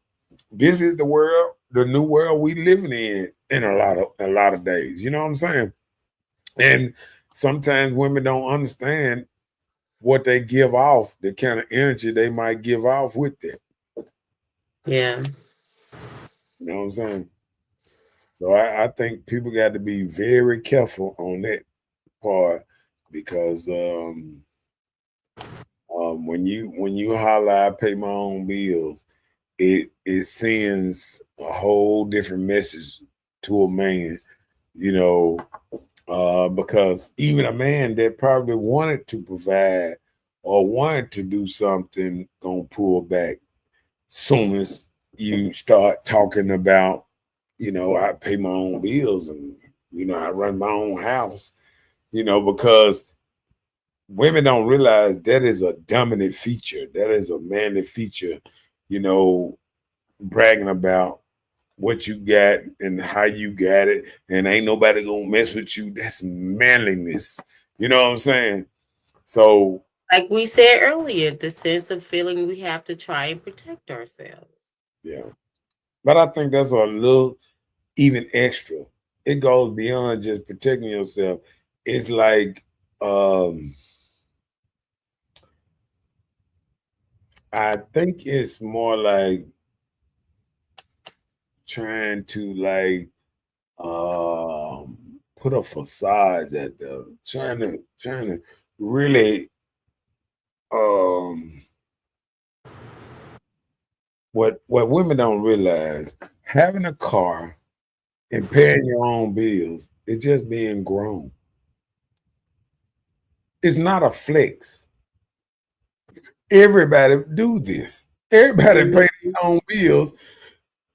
this is the world, the new world we living in a lot of days. You know what I'm saying? And sometimes women don't understand what they give off, the kind of energy they might give off with it. Yeah. You know what I'm saying? So I think people got to be very careful on that part because when you holler, I pay my own bills, it sends a whole different message to a man, you know, because even a man that probably wanted to provide or wanted to do something gonna pull back soon as you start talking about, I pay my own bills and I run my own house, because women don't realize that is a dominant feature. That is a manly feature, you know, bragging about what you got and how you got it, and ain't nobody gonna mess with you. That's manliness. You know what I'm saying? So Like we said earlier, the sense of feeling we have to try and protect ourselves. yeah. But I think that's a little even extra. It goes beyond just protecting yourself. It's like I think it's more like trying to put a facade at the trying to really um what women don't realize, having a car and paying your own bills is just being grown. It's not a flex. Everybody do this. Everybody pay Mhm. their own bills.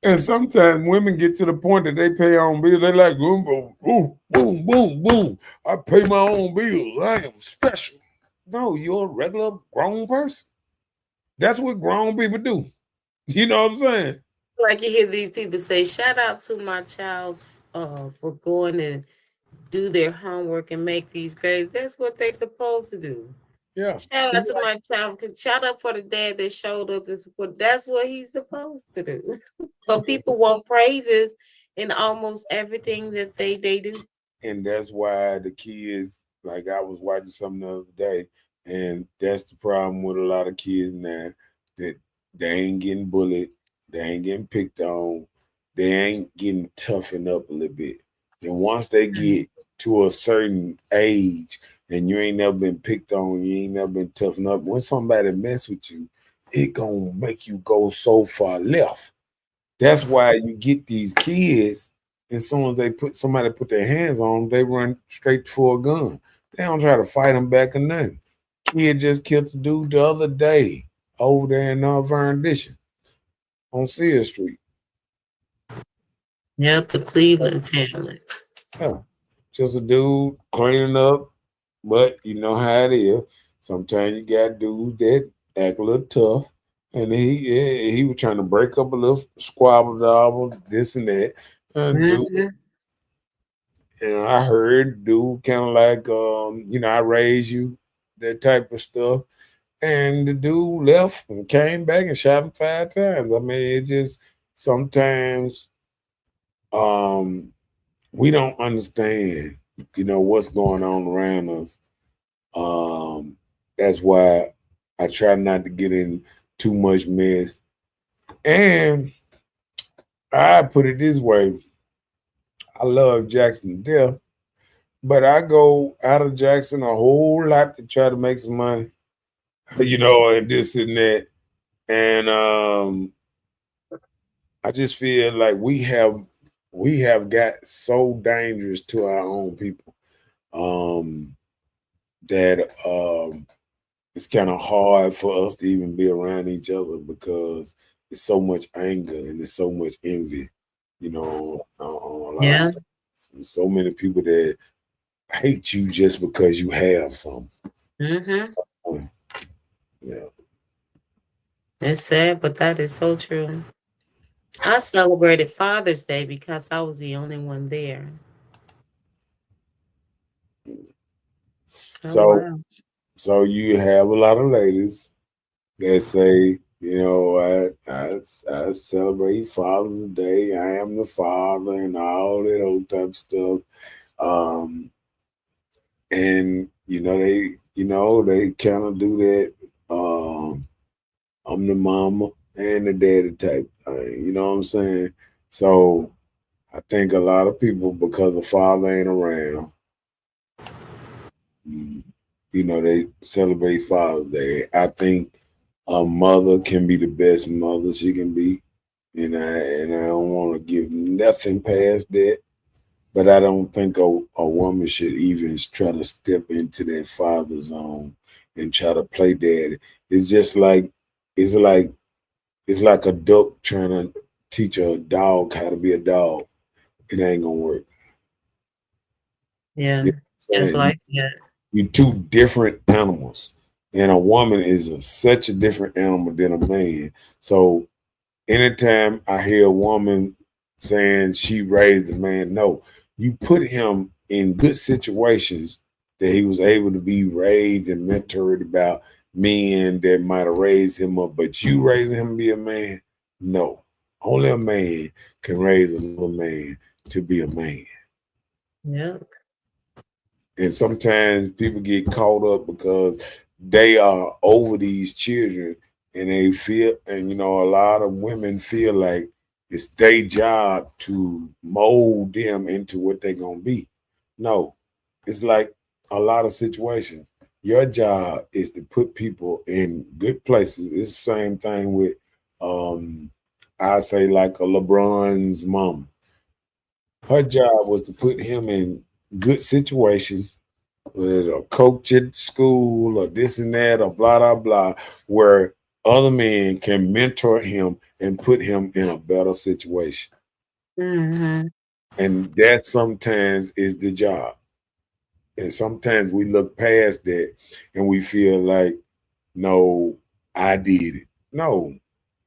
And sometimes women get to the point that they pay their own bills. They're like, boom, boom, boom, boom, boom, boom. I pay my own bills. I am special. No, you're a regular grown person. That's what grown people do. You know what I'm saying? Like you hear these people say, shout out to my child's for going and do their homework and make these grades. That's what they supposed to do. Yeah. Shout It's out to like, my child. Shout out for the dad that showed up and support. That's what he's supposed to do. But people want praises in almost everything that they do. and that's why the kids, like I was watching something the other day, and that's the problem with a lot of kids now, that they ain't getting bullied, they ain't getting picked on, they ain't getting toughened up a little bit. And once they get to a certain age and you ain't never been picked on, you ain't never been toughened up, when somebody mess with you, it gonna make you go so far left. That's why you get these kids. As soon as somebody put their hands on them, they run straight for a gun. They don't try to fight them back or nothing. Kid just killed a dude the other day over there in Vernon on Sear Street. Yep, the Cleveland family. Yeah, just a dude cleaning up, but you know how it is. Sometimes you got dudes that act a little tough, and he was trying to break up a little squabble, dabble, this and that. And dude, Mhm. I heard dude kind of like, I raised you, that type of stuff. And the dude left and came back and shot him 5 times. I mean, it just sometimes um, we don't understand, what's going on around us. Um, that's why I try not to get in too much mess. And I put it this way: I love Jackson to death, but I go out of Jackson a whole lot to try to make some money, and this and that. And I just feel like we have got so dangerous to our own people, that it's kind of hard for us to even be around each other because it's so much anger and there's so much envy, on a lot of Yeah. things. So many people that hate you just because you have some. Mhm. Yeah. It's sad, but that is so true. I celebrated Father's Day because I was the only one there. Oh So wow. so you have a lot of ladies that say, I celebrate Father's Day. I am the father and all that old type of stuff. Um, and they kind of do that. I'm the mama and the daddy type thing. You know what I'm saying? So I think a lot of people, because the father ain't around, mm, they celebrate Father's Day. I think a mother can be the best mother she can be, and I don't want to give nothing past that. But I don't think a woman should even try to step into that father zone and try to play daddy. It's just like it's like it's like a duck trying to teach a dog how to be a dog. It ain't gonna work. Yeah, You just know, like that. you two different animals, and a woman is such a different animal than a man. So anytime I hear a woman saying she raised a man, no, you put him in good situations that he was able to be raised and mentored about men that might have raised him up, but you raising him to be a man, no. Only a man can raise another man to be a man. Yeah. And sometimes people get caught up because they are over these children and they feel, and a lot of women feel like it's their job to mold them into what they're going to be. No, it's like a lot of situations. Your job is to put people in good places. It's the same thing with, um, I say, like a LeBron's mom. Her job was to put him in good situations with a coach at school or this and that or blah blah blah, where other men can mentor him and put him in a better situation. Mm-hmm. And that sometimes is the job. And sometimes we look past that and we feel like, no, I did it. No.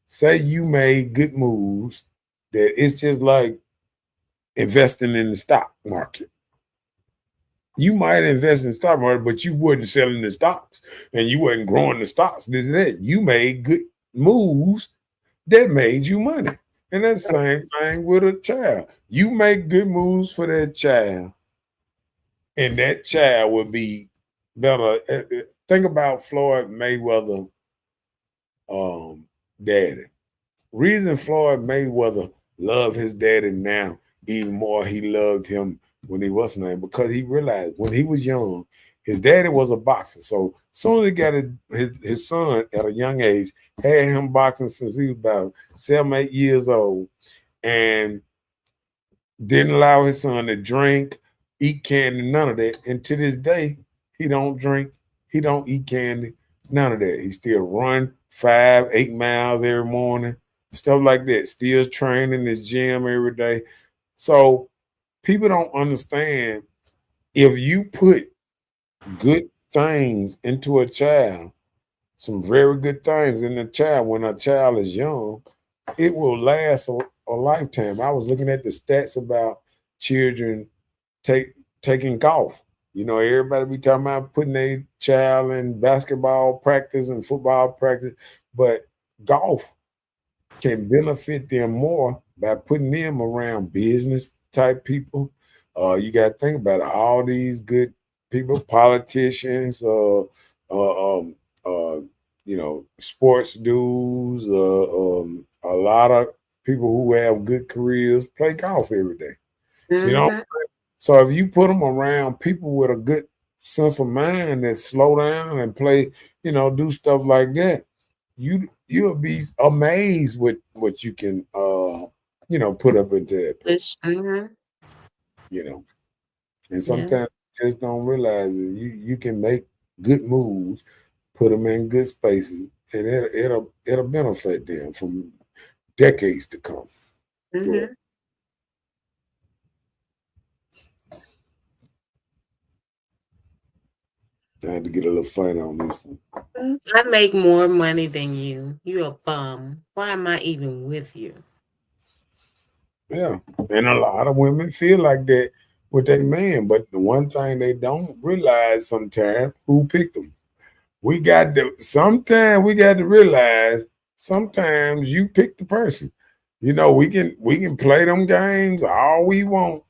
Say you made good moves that it's just like investing in the stock market. You might invest in the stock market, but you wasn't selling the stocks and you wasn't growing the stocks. This and that. You made good moves that made you money. And that's the same thing with a child. You make good moves for that child, and that child will be better. Think about Floyd Mayweather, um, daddy. Reason Floyd Mayweather loved his daddy now even more he loved him when he was name, because he realized when he was young, his daddy was a boxer. So soon as he got his son at a young age, had him boxing since he was about 7, 8 years old, and didn't allow his son to drink, eat candy, none of that. And to this day, he don't drink, he don't eat candy, none of that. He still run 5, 8 miles every morning, stuff like that. Still training his gym every day. So people don't understand, if you put good things into a child, some very good things in a child when a child is young, it will last a lifetime. I was looking at the stats about children take taking golf. Everybody be talking about putting a child in basketball practice and football practice, but golf can benefit them more by putting them around business type people. You got to think about it. All these good people, politicians, uh, sports dudes, a lot of people who have good careers play golf every day. You know, Mm-hmm. so if you put them around people with a good sense of mind that slow down and play, do stuff like that, you'll be amazed with what you can put up into that person, Mm-hmm. you know. And Yeah. sometimes you just don't realize it. You can make good moves, put them in good spaces, and it'll benefit them from decades to come. Go ahead. Mm-hmm. I had to get a little fun on this. I make more money than you. You're a bum. Why am I even with you? Yeah. And a lot of women feel like that with their man. But the one thing they don't realize sometimes, who picked them. Sometimes we got to realize sometimes you pick the person. We can play them games all we want,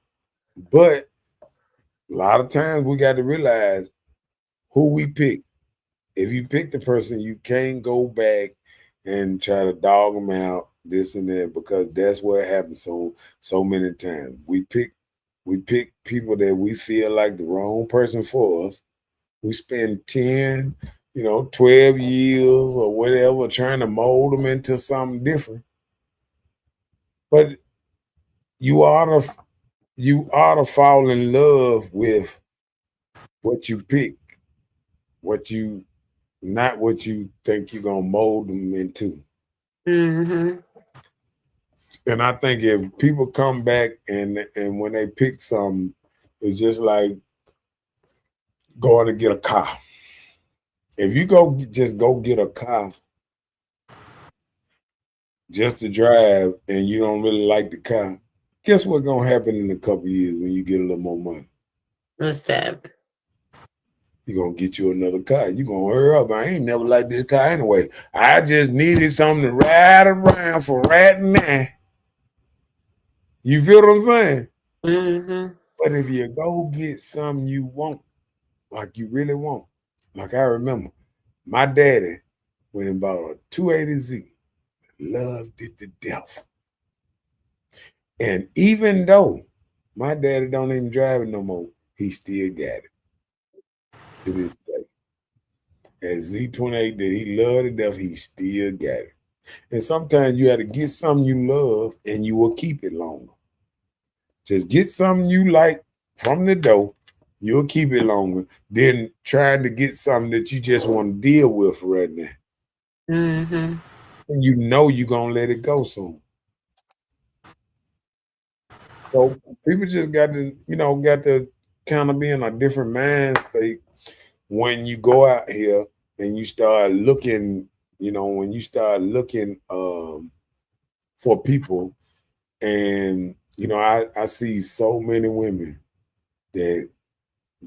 but a lot of times we got to realize who we pick. If you pick the person, you can't go back and try to dog them out, this and that, because that's what happens so many times. We pick people that we feel like the wrong person for us. We spend 10, 12 years or whatever trying to mold them into something different. But you ought to fall in love with what you pick, what you not what you think you're gonna mold them into. Mm-hmm. And I think if people come back and when they pick something, it's just like going to get a car. If you just go get a car just to drive and you don't really like the car, guess what's gonna happen in a couple years when you get a little more money? What's that? You're gonna get you another car. You're gonna hurry up. I ain't never liked this car anyway. I just needed something to ride around for right now. You feel what I'm saying? Mm-hmm. But if you go get something you want, like you really want, like I remember, my daddy went and bought a 280Z, loved it to death. And even though my daddy don't even drive it no more, he still got it to this day. And Z28 that he loved to death, he still got it. And sometimes you have to get something you love and you will keep it longer. Just get something you like from the door, you'll keep it longer than trying to get something that you just want to deal with right now. Mm-hmm. And you know you're gonna let it go soon. So people just got to kind of be in a different mind state when you go out here and you start looking, when you start looking for people. And I see so many women that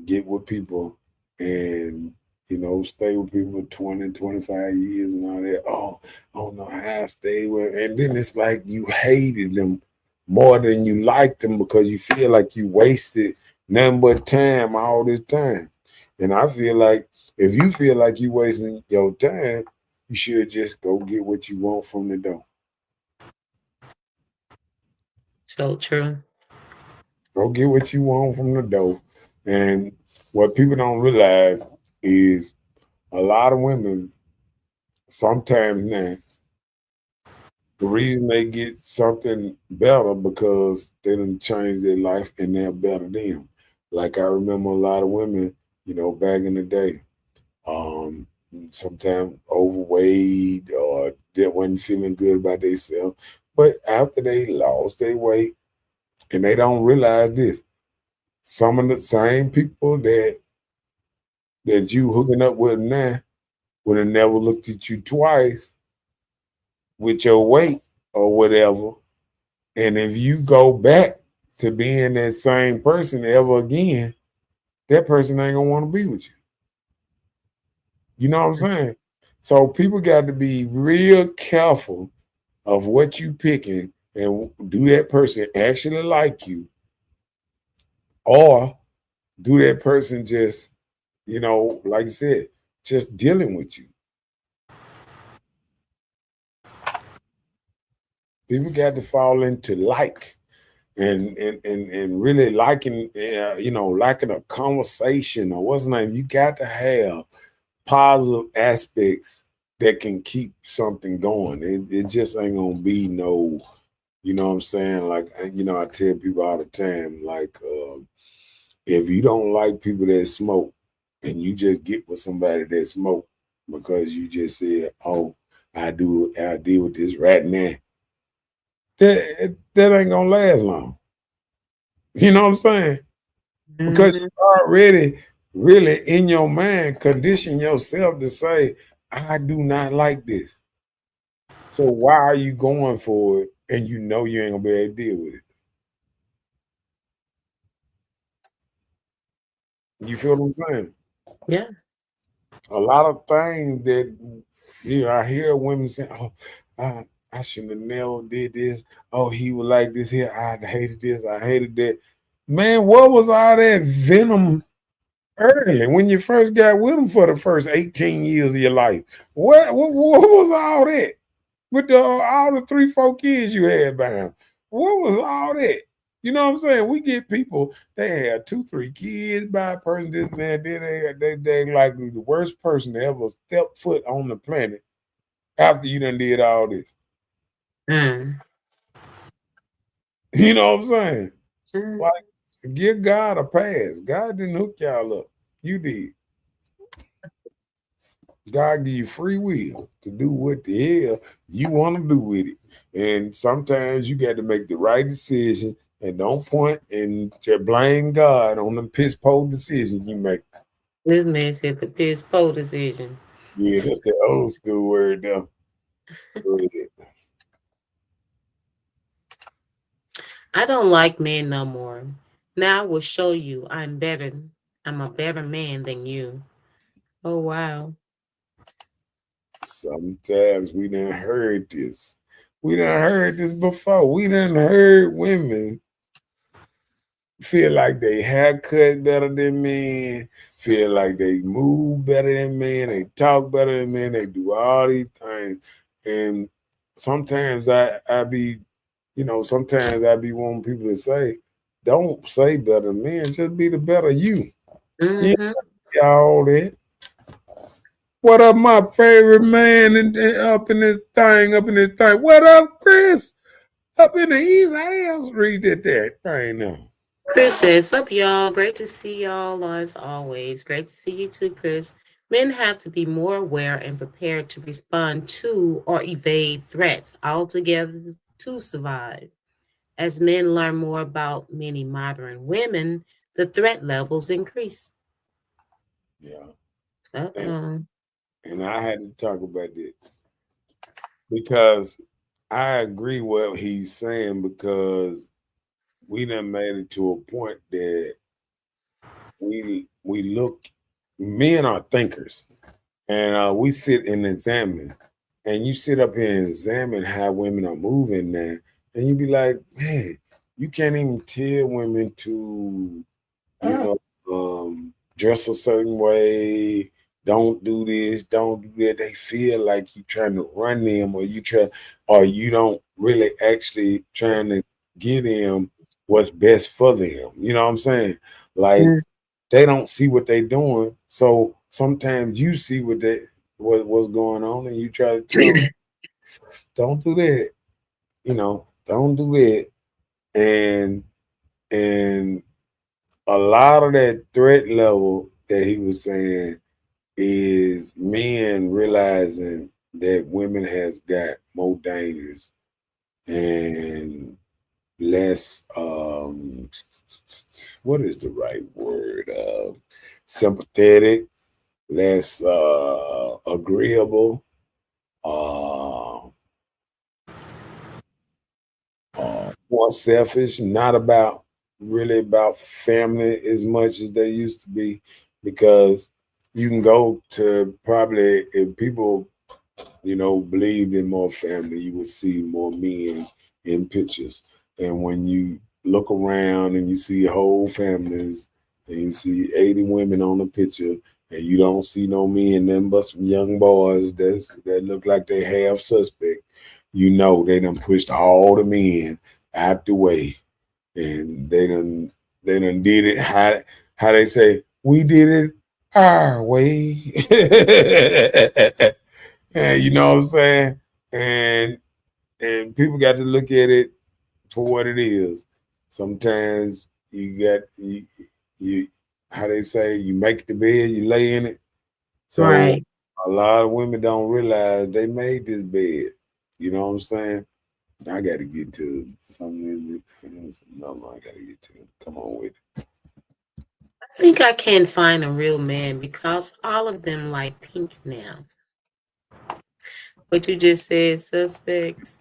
get with people and stay with people 20, 25 years and all that. Oh, I don't know how I stayed with, and then it's like you hated them more than you liked them because you feel like you wasted nothing but time all this time. And I feel like if you feel like you wasting your time, you should just go get what you want from the door. So true. Go get what you want from the door. And what people don't realize is a lot of women sometimes now, the reason they get something better because they done changed their life and they're better them. Like I remember a lot of women, back in the day, um, sometimes overweight or they wasn't feeling good about themselves. But after they lost their weight, and they don't realize this, some of the same people that you hooking up with now would have never looked at you twice with your weight or whatever. And if you go back to being that same person ever again, that person ain't gonna want to be with you. You know what I'm saying? So people got to be real careful of what you picking and do that person actually like you, or do that person just, like I said, just dealing with you. People got to fall into and really liking, liking a conversation or what's the name. You got to have positive aspects that can keep something going. It just ain't gonna be no, you know what I'm saying? Like, I tell people all the time, like, if you don't like people that smoke and you just get with somebody that smoke because you just said, oh, I deal with this right now, that ain't gonna last long. You know what I'm saying? Because Mm-hmm. you already really in your mind condition yourself to say, I do not like this. So why are you going for it and you know you ain't gonna be able to deal with it? You feel what I'm saying? Yeah. A lot of things that I hear women say, oh, I shouldn't have never did this. Oh, he was like this here. I hated this. I hated that. Man, what was all that venom early when you first got with them for the first 18 years of your life. What was all that? With all the 3, 4 kids you had by him. What was all that? You know what I'm saying? We get people, they had 2, 3 kids by a person, this and that. They like the worst person to ever step foot on the planet after you done did all this. Mm. You know what I'm saying? Mm. Like, give God a pass. God didn't hook y'all up. You did. God give you free will to do what the hell you want to do with it. And sometimes you got to make the right decision and don't point and just blame God on the piss poor decision you make. This man said the piss poor decision. Yeah, that's the old school word though. Go ahead. I don't like men no more. Now I will show you I'm better. I'm a better man than you. Oh wow. Sometimes we done heard this. We done heard this before. We done heard women feel like they haircut better than men, feel like they move better than men, they talk better than men, they do all these things. And sometimes I be, sometimes I be wanting people to say, don't say better than men, just be the better you. You Mm-hmm. ain't all that. What up, my favorite man up in this thing, up in this thing? What up, Chris? Up in the East House, read that thing now. Chris says, "Up, y'all. Great to see y'all as always. Great to see you too, Chris. Men have to be more aware and prepared to respond to or evade threats altogether to survive. As men learn more about many modern women, the threat levels increase." Yeah. And, Uh-oh. and I had to talk about that because I agree what he's saying because we done made it to a point that we look, men are thinkers, and we sit and examine, and you sit up here and examine how women are moving now, and you be like, man, you can't even tell women to, you know, dress a certain way. Don't do this, don't do that. They feel like you trying to run them, or you don't really actually trying to give them what's best for them. You know what I'm saying? Like Mm. they don't see what they doing. So sometimes you see what's going on, and you try to tell them, don't do that. Don't do that. And and a lot of that threat level that he was saying is men realizing that women has got more dangers and less what is the right word, sympathetic, less agreeable, uh, more selfish, not about really about family as much as they used to be, because you can go to probably, if people believed in more family, you would see more men in pictures. And when you look around and you see whole families and you see 80 women on the picture and you don't see no men, nothing but some young boys that look like they half suspect, they done pushed all the men out the way, and they done did it how they say, we did it our way. And you know what I'm saying? And people got to look at it for what it is. Sometimes you how they say, you make the bed, you lay in it. So Right. a lot of women don't realize they made this bed. You know what I'm saying? I got to get to something. No, I got to get to it. Come on with it. I think I can't find a real man because all of them like pink now. What you just said, suspects.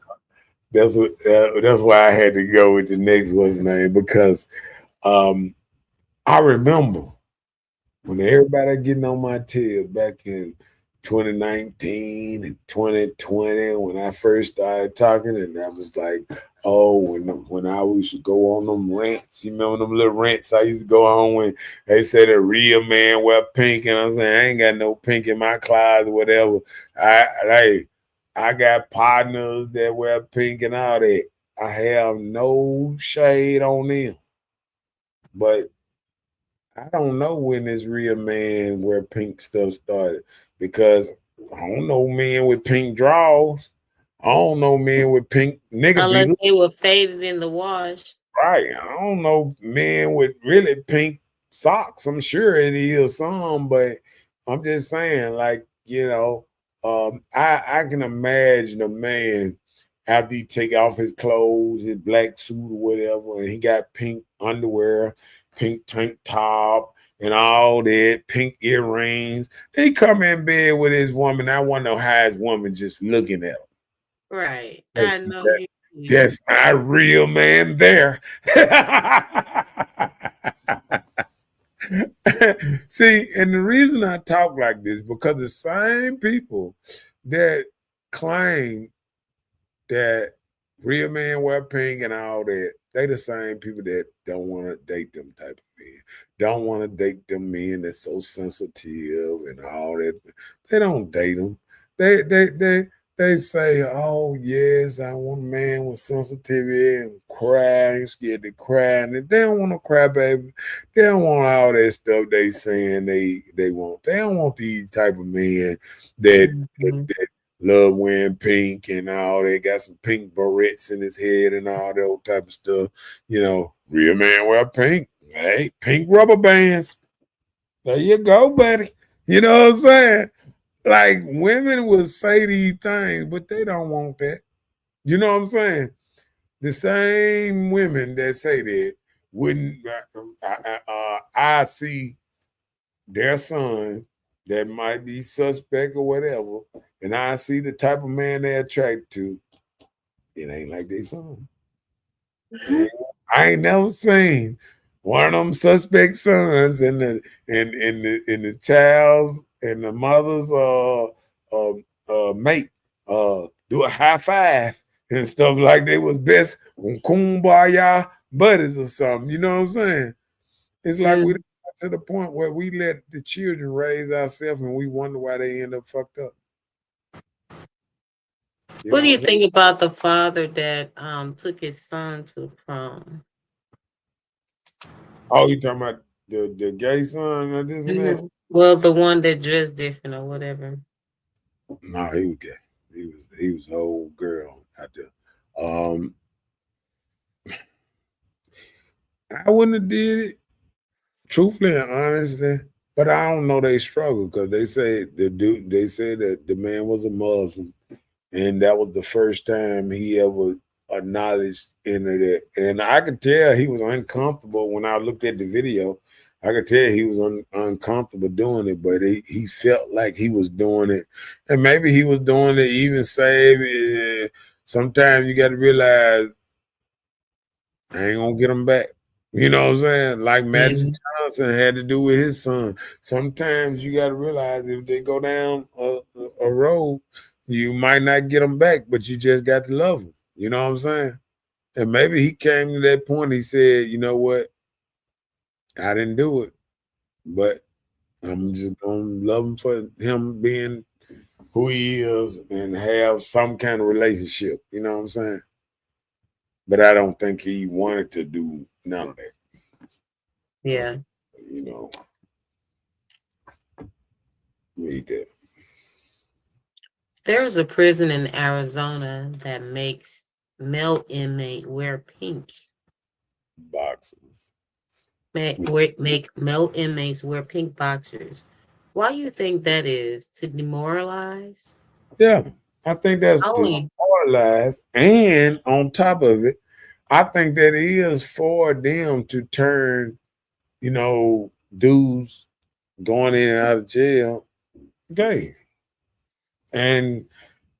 That's why I had to go with the next one's name, because um, I remember when everybody getting on my tail back in 2019 and 2020 when I first started talking, and I was like, Oh, when I used to go on them rants, you remember them little rants I used to go on when they said a real man wear pink, and I'm saying I ain't got no pink in my closet, whatever. I got partners that wear pink and all that. I have no shade on them, but I don't know when this real man wear pink stuff started because I don't know men with pink drawers. I don't know men with pink nigga Unless beaters. they were faded in the wash. Right. I don't know men with really pink socks. I'm sure it is some, but I'm just saying, like, I can imagine a man after he take off his clothes, his black suit or whatever, and he got pink underwear, pink tank top, and all that, pink earrings. He come in bed with his woman. I want to know how his woman just looking at him. Right. I That's, know that, you did. that's not real man there. See, and the reason I talk like this because the same people that claim that real men wear pink and all that, they the same people that don't want to date them type of men. Don't want to date them men that's so sensitive and all that. They don't date them. They they they they say, "Oh yes, I want a man with sensitivity and crying, scared to cry." And they don't want to cry, baby. They don't want all that stuff they saying they want. They don't want these type of men Mhm. that love wearing pink and all that. Got some pink barrettes in his head and all that old type of stuff. Real man wear pink. Hey, pink rubber bands. There you go, buddy. You know what I'm saying? Like women will say these things, but they don't want that. You know what I'm saying? The same women that say that wouldn't. I see their son that might be suspect or whatever, and I see the type of man they're attracted to. It ain't like they son. I ain't never seen one of them suspect sons and the child's and the mother's mate do a high five and stuff like they was best kumbaya buddies or something. You know what I'm saying? It's like we Mm. got to the point where we let the children raise ourselves and we wonder why they end up fucked up. You What do know, you think about the father that took his son to prom? oh, you talking about the gay son or this and that? Well, the one that dressed different or whatever. No, he was gay. He was an old girl out there. Um, I wouldn't have did it truthfully and honestly, but I don't know they struggle because they said that the man was a Muslim and that was the first time he ever acknowledged any of that. And I could tell he was uncomfortable when I looked at the video. I could tell he was uncomfortable doing it, but he felt like he was doing it, and maybe he was doing it even save. Sometimes you got to realize I ain't gonna get him back. You know what I'm saying? Like Magic Mhm. Johnson had to do with his son. Sometimes you got to realize if they go down a road, you might not get them back, but you just got to love them. You know what I'm saying? And maybe he came to that point. He said, "You know what? I didn't do it, but I'm just gonna love him for him being who he is and have some kind of relationship." You know what I'm saying? But I don't think he wanted to do none of that. Uh, Yeah. you know, read that There's a prison in Arizona that makes male inmate wear pink. boxes. Make male inmates wear pink boxers. Why do you think that is? To demoralize? Yeah, I think that's Only. demoralized. And on top of it, I think that is for them to turn, dudes going in and out of jail gay. And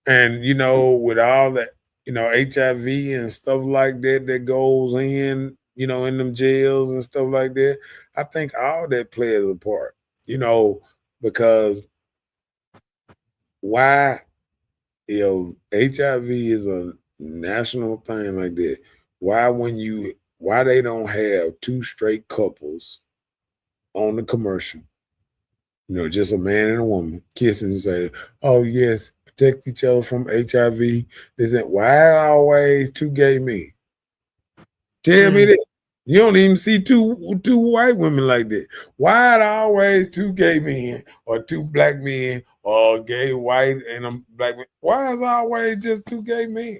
with all that, HIV and stuff like that that goes in them jails and stuff like that, I think all that plays a part, because why HIV is national thing like that. Why they don't have two straight couples on the commercial? Just a man and a woman kissing and say, "Oh yes, protect each other from HIV." This and why always two gay men? Tell me Mm. that. You don't even see two white women like that. Why it always two gay men or two black men or gay white and a black man? Why is it always just two gay men?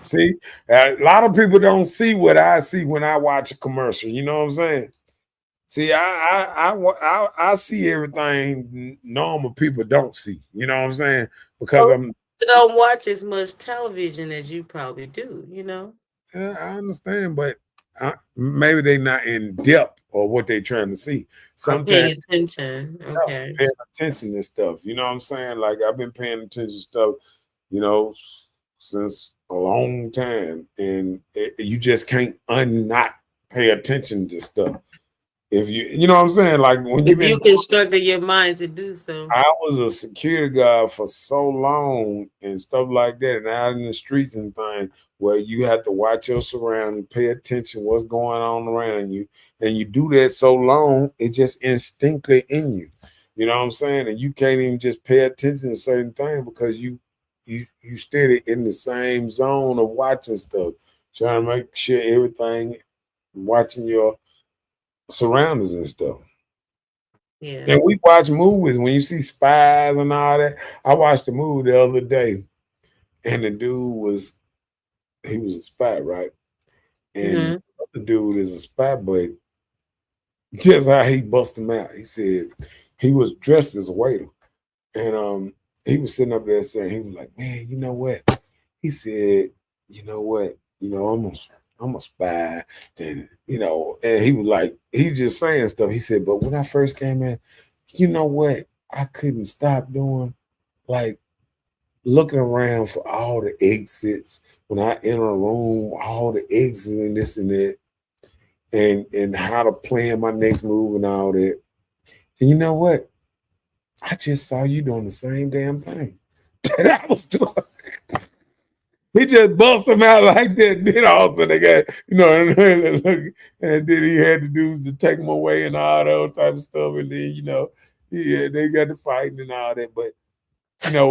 See, a lot of people don't see what I see when I watch a commercial. You know what I'm saying? See, I see everything normal people don't see. You know what I'm saying? Because Oh, I'm you don't watch as much television as you probably do, you know? I understand, but maybe they not in depth or what they trying to see. Or Sometimes paying attention. Okay. paying attention to stuff. You know what I'm saying? Like I've been paying attention to stuff, you know, since a long time, and you just can't not pay attention to stuff. If you know what I'm saying? Like when you've If been you constructed your mind to do so. I was a security guard for so long and stuff like that, and out in the streets and things where you have to watch your surroundings, pay attention what's going on around you, and you do that so long, it just instinctively in you. You know what I'm saying? And you can't even just pay attention to certain things because you steady in the same zone of watching stuff, trying to make sure everything, watching your surroundings and stuff. Yeah. And we watch movies when you see spies and all that. I watched a movie the other day, and the dude he was a spy, right? And Hmm. the dude is a spy, but just how he bust him out. He said he was dressed as a waiter, and he was sitting up there saying he was like, man, you know what? He said, you know what? I'm a spy, and and he was like, he just saying stuff. He said, but when I first came in, you know what? I couldn't stop doing like looking around for all the exits when I enter a room, all the exits and this and that, and how to plan my next move and all that. And you know what? I just saw you doing the same damn thing that I was doing. He just bust him out like that. Then all of a sudden they got, and then he had to do to take him away and all that type of stuff. And then, yeah, they got to fighting and all that. But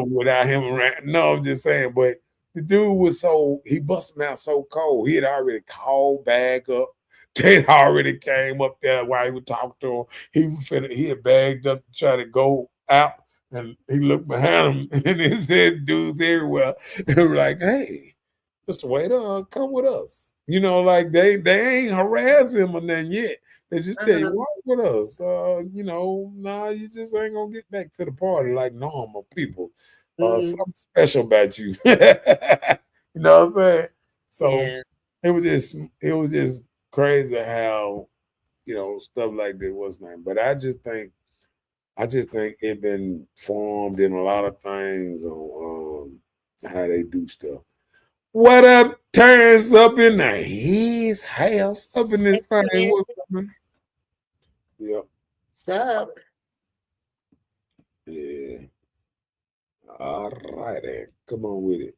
without him around. No, I'm just saying. But the dude was he busted out so cold. He had already called back up. They already came up there while he would talk to him. He had bagged up to try to go out. And he looked behind him and he said dudes everywhere. They were like, hey, Mr. Waiter, come with us. Like they ain't harass him or nothing yet. They just tell you, Uh-huh. walk with us. Nah, you just ain't gonna get back to the party like normal people. Hmm. Something special about you. You know what I'm saying? So Yeah. it was just crazy how, stuff like that was not. But I just think it been formed in a lot of things on how they do stuff. What up, Terrence up in there? His house up in this thing. What's up, man? Yep. What's up? Yeah. All righty. Come on with it.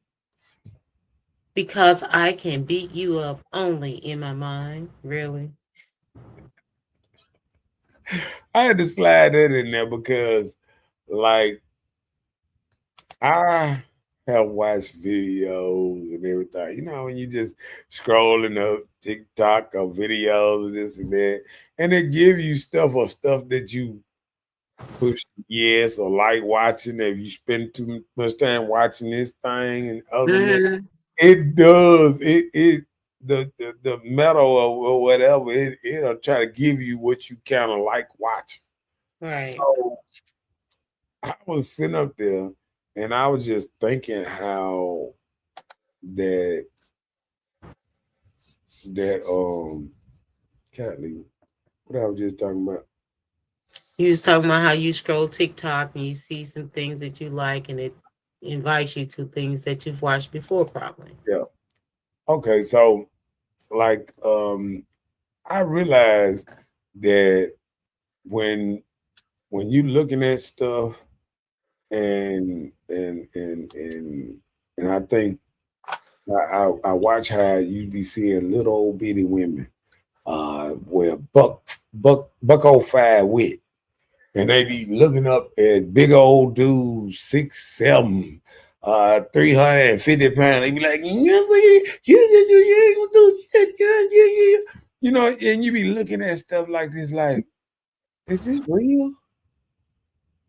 Because I can beat you up only in my mind. Really? I had to slide that in there because, like, I have watched videos and everything. When you just scrolling up TikTok or videos and this and that, and they give you stuff that you push yes or like watching. If you spend too much time watching this thing and other than that, Hmm. it does the metal or whatever it'll try to give you what you kind of like watching. Right. So I was sitting up there and I was just thinking how that that cat leave. What I was just talking about. You was talking about how you scroll TikTok and you see some things that you like and it invites you to things that you've watched before, probably. Yeah. Okay, so like I realized that when you looking at stuff and I think I watch how you be seeing little old bitty women, where buck 05 wit, and they be looking up at big old dudes, 6'7", 350 pounds. They be like, you ain't gonna do shit, yeah. You know, and you be looking at stuff like this, like, is this real?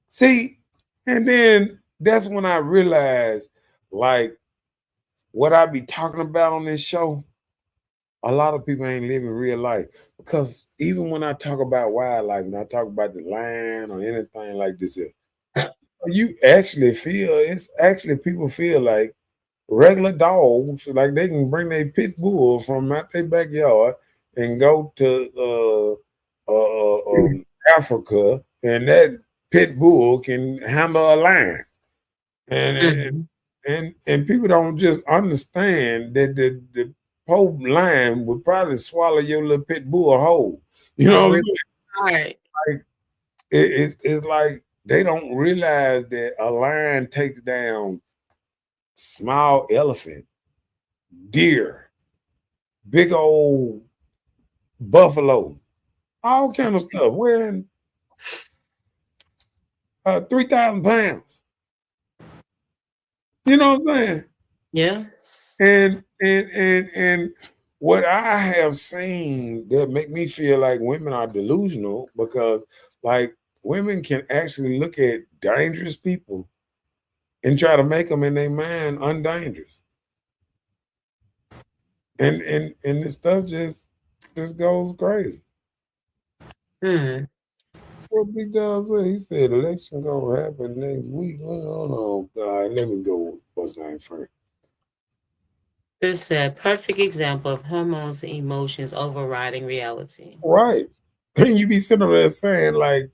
See, and then that's when I realized, like, what I be talking about on this show, a lot of people ain't living real life. Because even when I talk about wildlife and I talk about the land or anything like this, you actually feel it's actually people feel like regular dogs, like they can bring their pit bull from out their backyard and go to Africa, and that pit bull can handle a lion. And Mhm. and people don't just understand that the Pope lion would probably swallow your little pit bull whole. You know Oh, what I'm really? saying? Right. Like it's like they don't realize that a lion takes down small elephant, deer, big old buffalo, all kind of stuff, weighing 3,000 pounds. You know what I'm saying? Yeah. And what I have seen that make me feel like women are delusional, because like women can actually look at dangerous people and try to make them in their mind undangerous. And this stuff just goes crazy. Hmm. What Big Dog said, he said election gonna happen next week. Hold on, God, let me go. What's name first? It said perfect example of hormones and emotions overriding reality. Right. And you be sitting there saying like,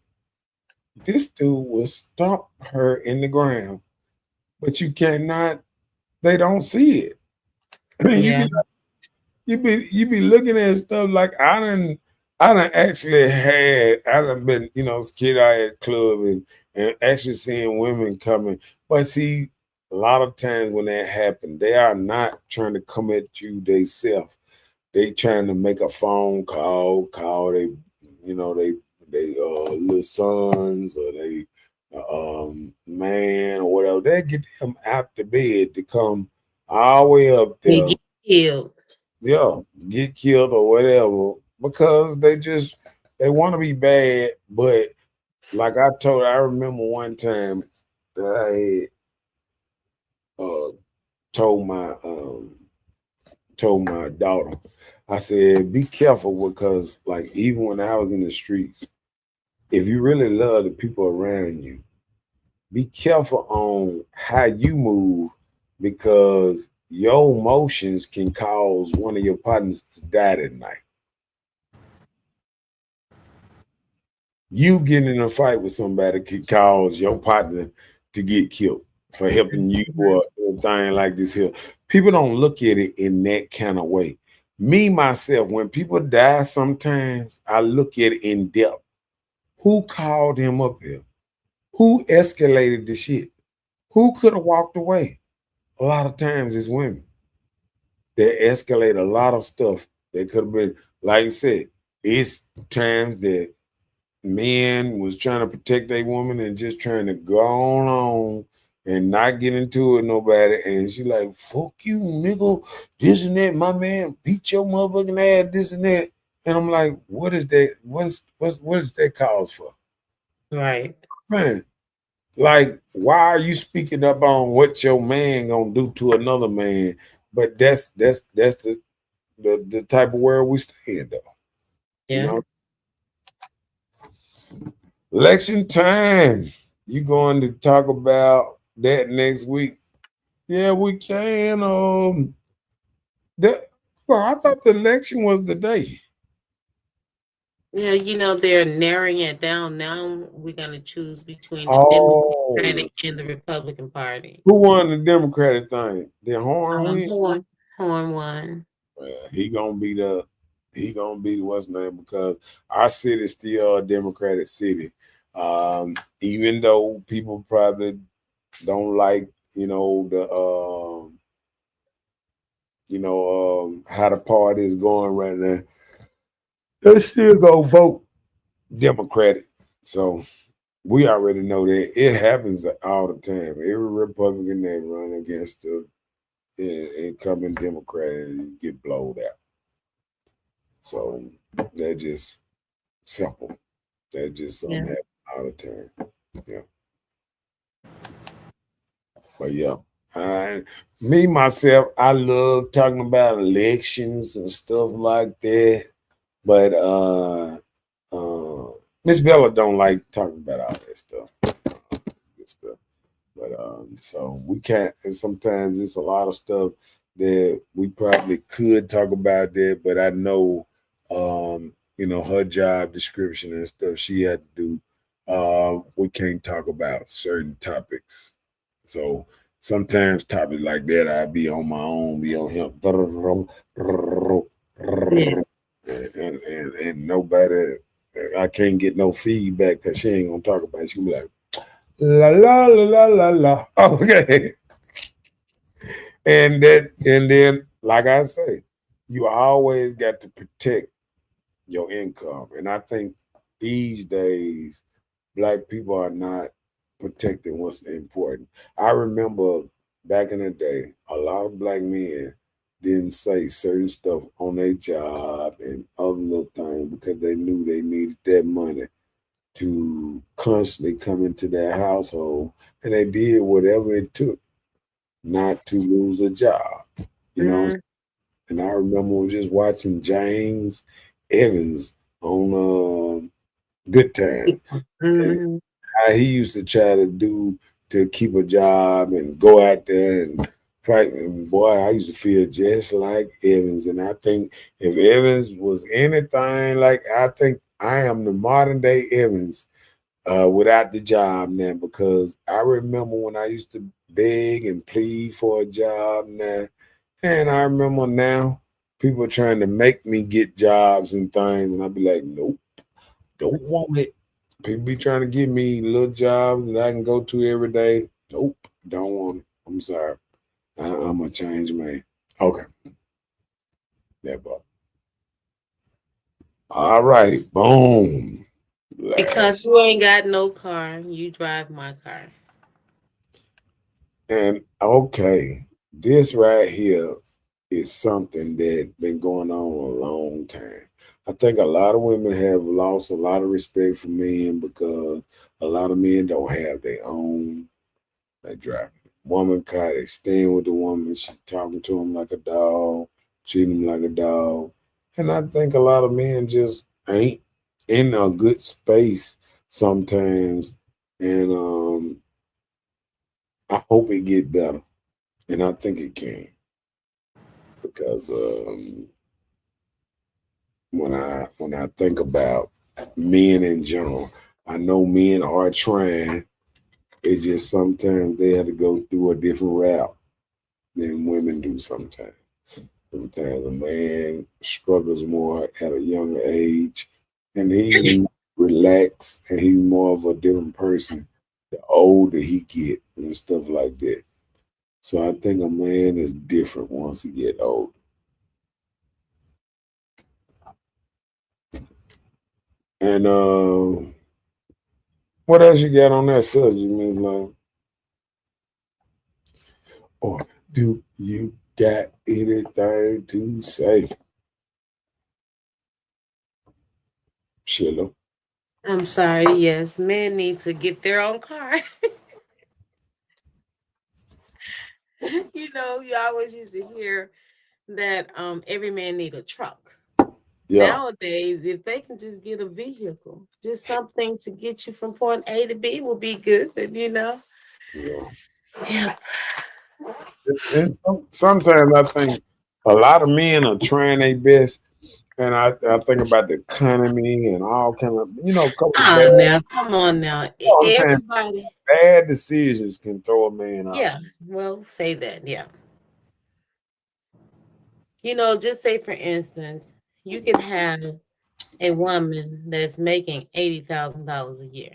this dude will stomp her in the ground, but you cannot. They don't see it. you Yeah. be you be looking at stuff like I done actually had I done been skid eye at club and actually seeing women coming, but see a lot of times when that happen, they are not trying to come at you themselves. They trying to make a phone call they little sons or they man or whatever. They get them out the bed to come all the way up They there, get killed. yeah, get killed or whatever, because they want to be bad. But like I remember one time that I had told my told my daughter, I said, be careful, because like even when I was in the streets, if you really love the people around you, be careful on how you move, because your emotions can cause one of your partners to die that night. You getting in a fight with somebody could cause your partner to get killed for helping you Mhm. or anything like this here. People don't look at it in that kind of way. Me, myself, when people die, sometimes I look at it in depth. Who called him up here? Who escalated the shit? Who could have walked away? A lot of times it's women. They escalate a lot of stuff. They could have been, like you said, it's times that men was trying to protect their woman and just trying to go on and not get into it with nobody. And she like, fuck you, nigga, this and that. My man beat your motherfucking ass, this and that. And I'm like, what is that? What is that cause for? Right. Man, like, why are you speaking up on what your man gonna do to another man? But that's the type of world we stay in, though. You Yeah. know, election time. You going to talk about that next week? Yeah, we can. That, well, I thought the election was the day. Yeah, they're narrowing it down. Now we're going to choose between the Oh, Democratic and the Republican Party. who won the Democratic thing? Did Horn win? Horn one. Well, he gonna be the what's name, because our city is still a Democratic city. Even though people probably don't like, the how the party is going right now, they still go vote Democratic. So we already know that it happens all the time. Every Republican that run against the incumbent Democrat get blowed out. So that's just simple. That just something Yeah. happens all the time. Yeah. But yeah. I, Me myself, I love talking about elections and stuff like that. But Miss Bella don't like talking about all that stuff. Good stuff. But so we can't, and sometimes it's a lot of stuff that we probably could talk about that, but I know her job description and stuff she had to do. We can't talk about certain topics. So sometimes topics like that I be on my own, be on him Yeah. and nobody I can't get no feedback because she ain't gonna talk about it. She gonna be like la la la la la la. Okay. And then, like I say, you always got to protect your income. And I think these days, black people are not protecting what's important. I remember back in the day, a lot of black men didn't say certain stuff on their job and other little things because they knew they needed that money to constantly come into their household, and they did whatever it took not to lose a job. You know, Mm-hmm. and I remember just watching James Evans on Good Times, and Mm-hmm. how he used to try to do to keep a job and go out there and fight. And boy, I used to feel just like Evans. And I think if Evans was anything like, I think I am the modern day Evans without the job now, because I remember when I used to beg and plead for a job now, and I remember now people trying to make me get jobs and things, and I'd be like, nope, don't want it. People be trying to give me little jobs that I can go to every day. Nope, don't want it. I'm sorry. I'm a change man. Okay, that boy. All right, boom. Because Last you ain't got no car, you drive my car. and okay, this right here is something that been going on a long time. I think a lot of women have lost a lot of respect for men because a lot of men don't have their own. They drive woman car, they staying with the woman, she talking to him like a dog, treating him like a dog. And I think a lot of men just ain't in a good space sometimes. And I hope it get better. And I think it can. Because when I think about men in general, I know men are trying. It's just sometimes they have to go through a different route than women do sometimes. Sometimes a man struggles more at a younger age, and he's relaxed and he's more of a different person the older he get and stuff like that. So I think a man is different once he get old. And what else you got on that subject, Miss Love? Or do you got anything to say, Sheila? I'm sorry. Yes, men need to get their own car. You always used to hear that every man need a truck. Yeah, Nowadays, if they can just get a vehicle, just something to get you from point A to B will be good. yeah. Yeah. Sometimes I think a lot of men are trying their best, and I think about the economy and all kind of a couple of Oh, now, come on now. you know what I'm saying, Everybody. bad decisions can throw a man out. Yeah. Well, say that. Yeah. Just say for instance, you can have a woman that's making $80,000 a year.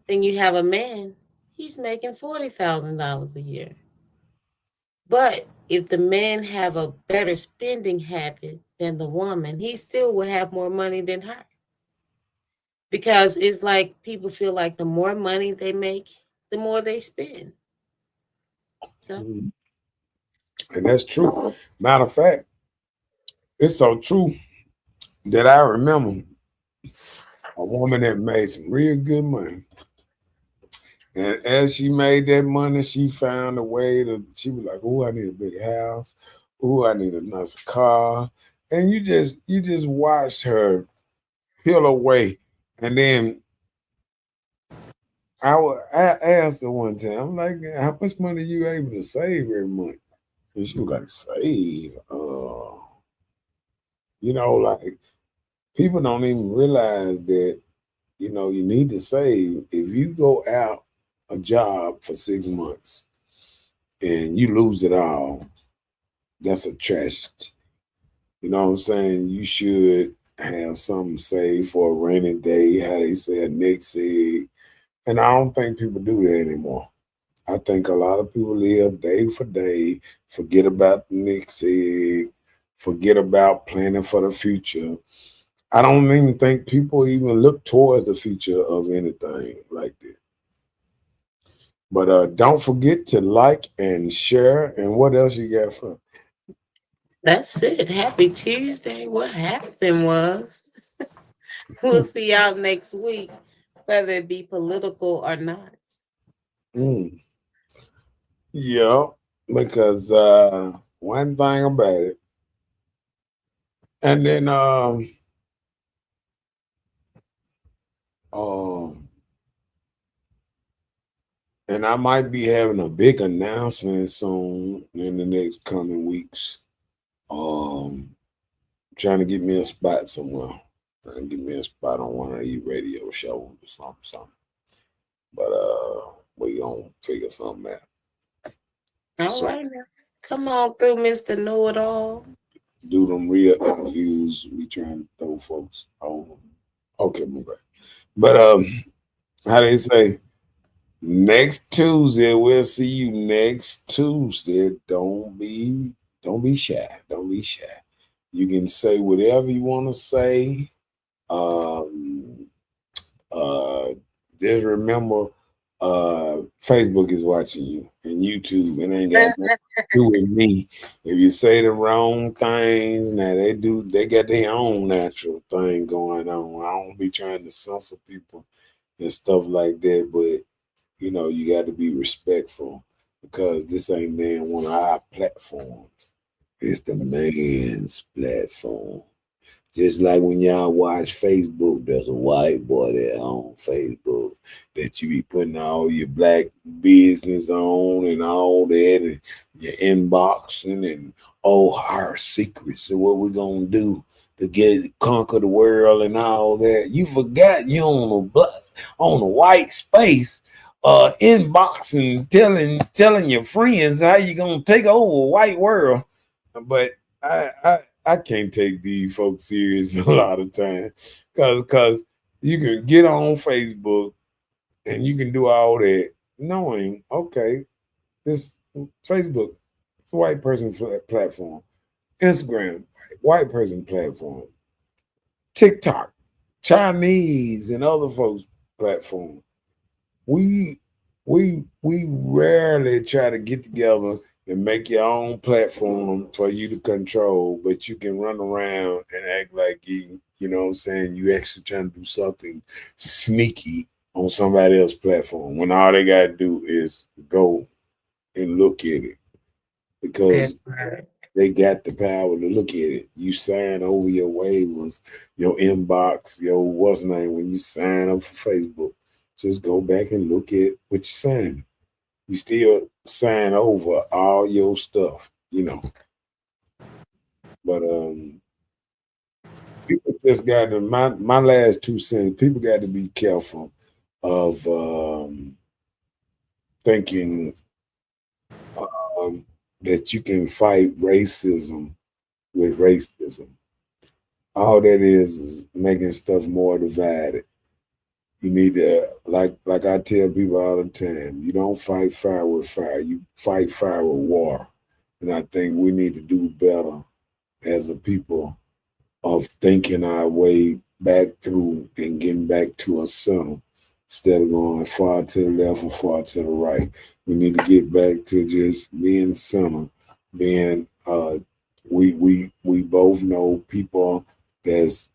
Then you have a man, he's making $40,000 a year. But if the man have a better spending habit than the woman, he still will have more money than her. Because it's like people feel like the more money they make, the more they spend. So And that's true. Matter of fact, it's so true that I remember a woman that made some real good money. And as she made that money, she found a way to, she was like, oh, I need a big house. Oh, I need a nice car. And you just watch her peel away. And then I asked her one time, I'm like, how much money you able to save every month? And she was like, save. Like people don't even realize that, you need to save. If you go out a job for 6 months and you lose it all, that's a tragedy. You know what I'm saying? You should have something saved for a rainy day, how they say a next egg. And I don't think people do that anymore. I think a lot of people live day for day, forget about the next egg, forget about planning for the future. I don't even think people even look towards the future of anything like that. But don't forget to like and share. And what else you got for? that's it. Happy Tuesday. What happened was we'll see y'all next week, whether it be political or not. Mm, yeah, because one thing about it, and then um, and I might be having a big announcement soon in the next coming weeks. Um, Trying to get me a spot somewhere. Trying to get me a spot on one of these radio shows or something. But we gonna figure something out. All So right now. Come on through, Mr. Know It All. do them real interviews. We trying to throw folks on. Okay, move back. But how they say? Next Tuesday, we'll see you next Tuesday. Don't be shy. Don't be shy. You can say whatever you want to say. Um, uh, just remember, Facebook is watching you and YouTube. It ain't got nothing to do with me. If you say the wrong things, now they got their own natural thing going on. I don't be trying to censor people and stuff like that, but you got to be respectful because this ain't man one of our platforms. It's the man's platform. Just like when y'all watch Facebook, there's a white boy there on Facebook that you be putting all your black business on and all that, and your inboxing and our secrets and what we gonna do to get conquer the world and all that. You forgot you on a white space, inboxing, telling your friends how you gonna take over a white world, but I can't take these folks serious a lot of time because you can get on Facebook and you can do all that knowing, okay, this Facebook, it's a white person platform. Instagram, white person platform. TikTok, Chinese and other folks platform. We we rarely try to get together and make your own platform for you to control, but you can run around and act like you know what I'm saying, you actually trying to do something sneaky on somebody else's platform when all they gotta do is go and look at it That's because right. they got the power to look at it. You sign over your waivers, your inbox, your what's name when you sign up for Facebook. Just go back and look at what you signed. You still sign over all your stuff. But people just got to my last 2 cents. People got to be careful of thinking that you can fight racism with racism. All that is making stuff more divided. You need to like I tell people all the time, you don't fight fire with fire. You fight fire with water. And I think we need to do better as a people of thinking our way back through and getting back to a center instead of going far to the left or far to the right. We need to get back to just being center, being we both know people that's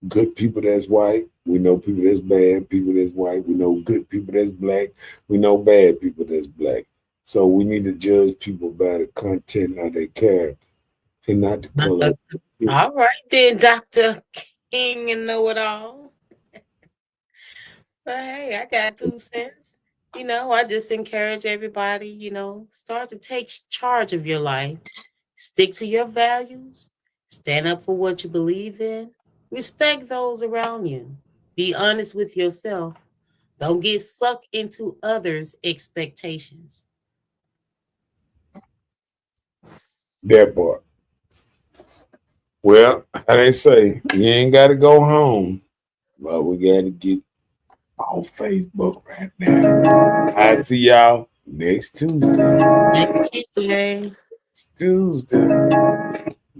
good people that's white. We know people that's bad, people that's white. We know good people that's black. We know bad people that's black. So we need to judge people by the content of their character and not the color. All right then, Dr. King and know-it-all. But hey, I got 2 cents. I just encourage everybody, start to take charge of your life. Stick to your values. Stand up for what you believe in. Respect those around you. Be honest with yourself. Don't get sucked into others' expectations. That part. Well, how they say, you ain't got to go home, but we got to get on Facebook right now. I see y'all next Tuesday. Next Tuesday. Next Tuesday.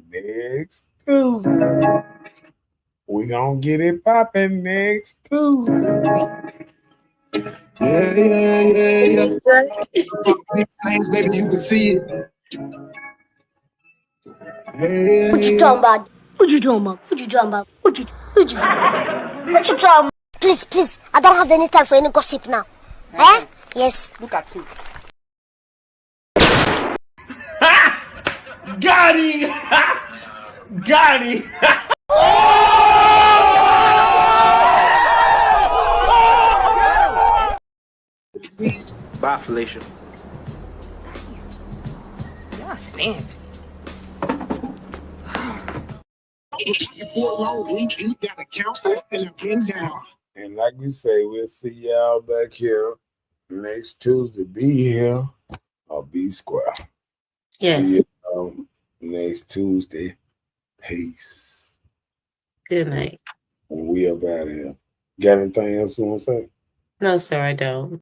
Next Tuesday. We gonna get it popping next Tuesday. Yeah. Big things, baby, you can see it. What you talking about? What you talking about? What you talking about? What you talking about? Please, I don't have any time for any gossip now. Eh? Yes. Look at him. Got him! Got him! Bye, Felicia. Y'all fancy. For a long week, you gotta count up and up and down. And like we say, we'll see y'all back here next Tuesday. Be here or be square. Yes. See you next Tuesday. Peace. Good night. We up out of here. Got anything else you want to say? No, sir, I don't.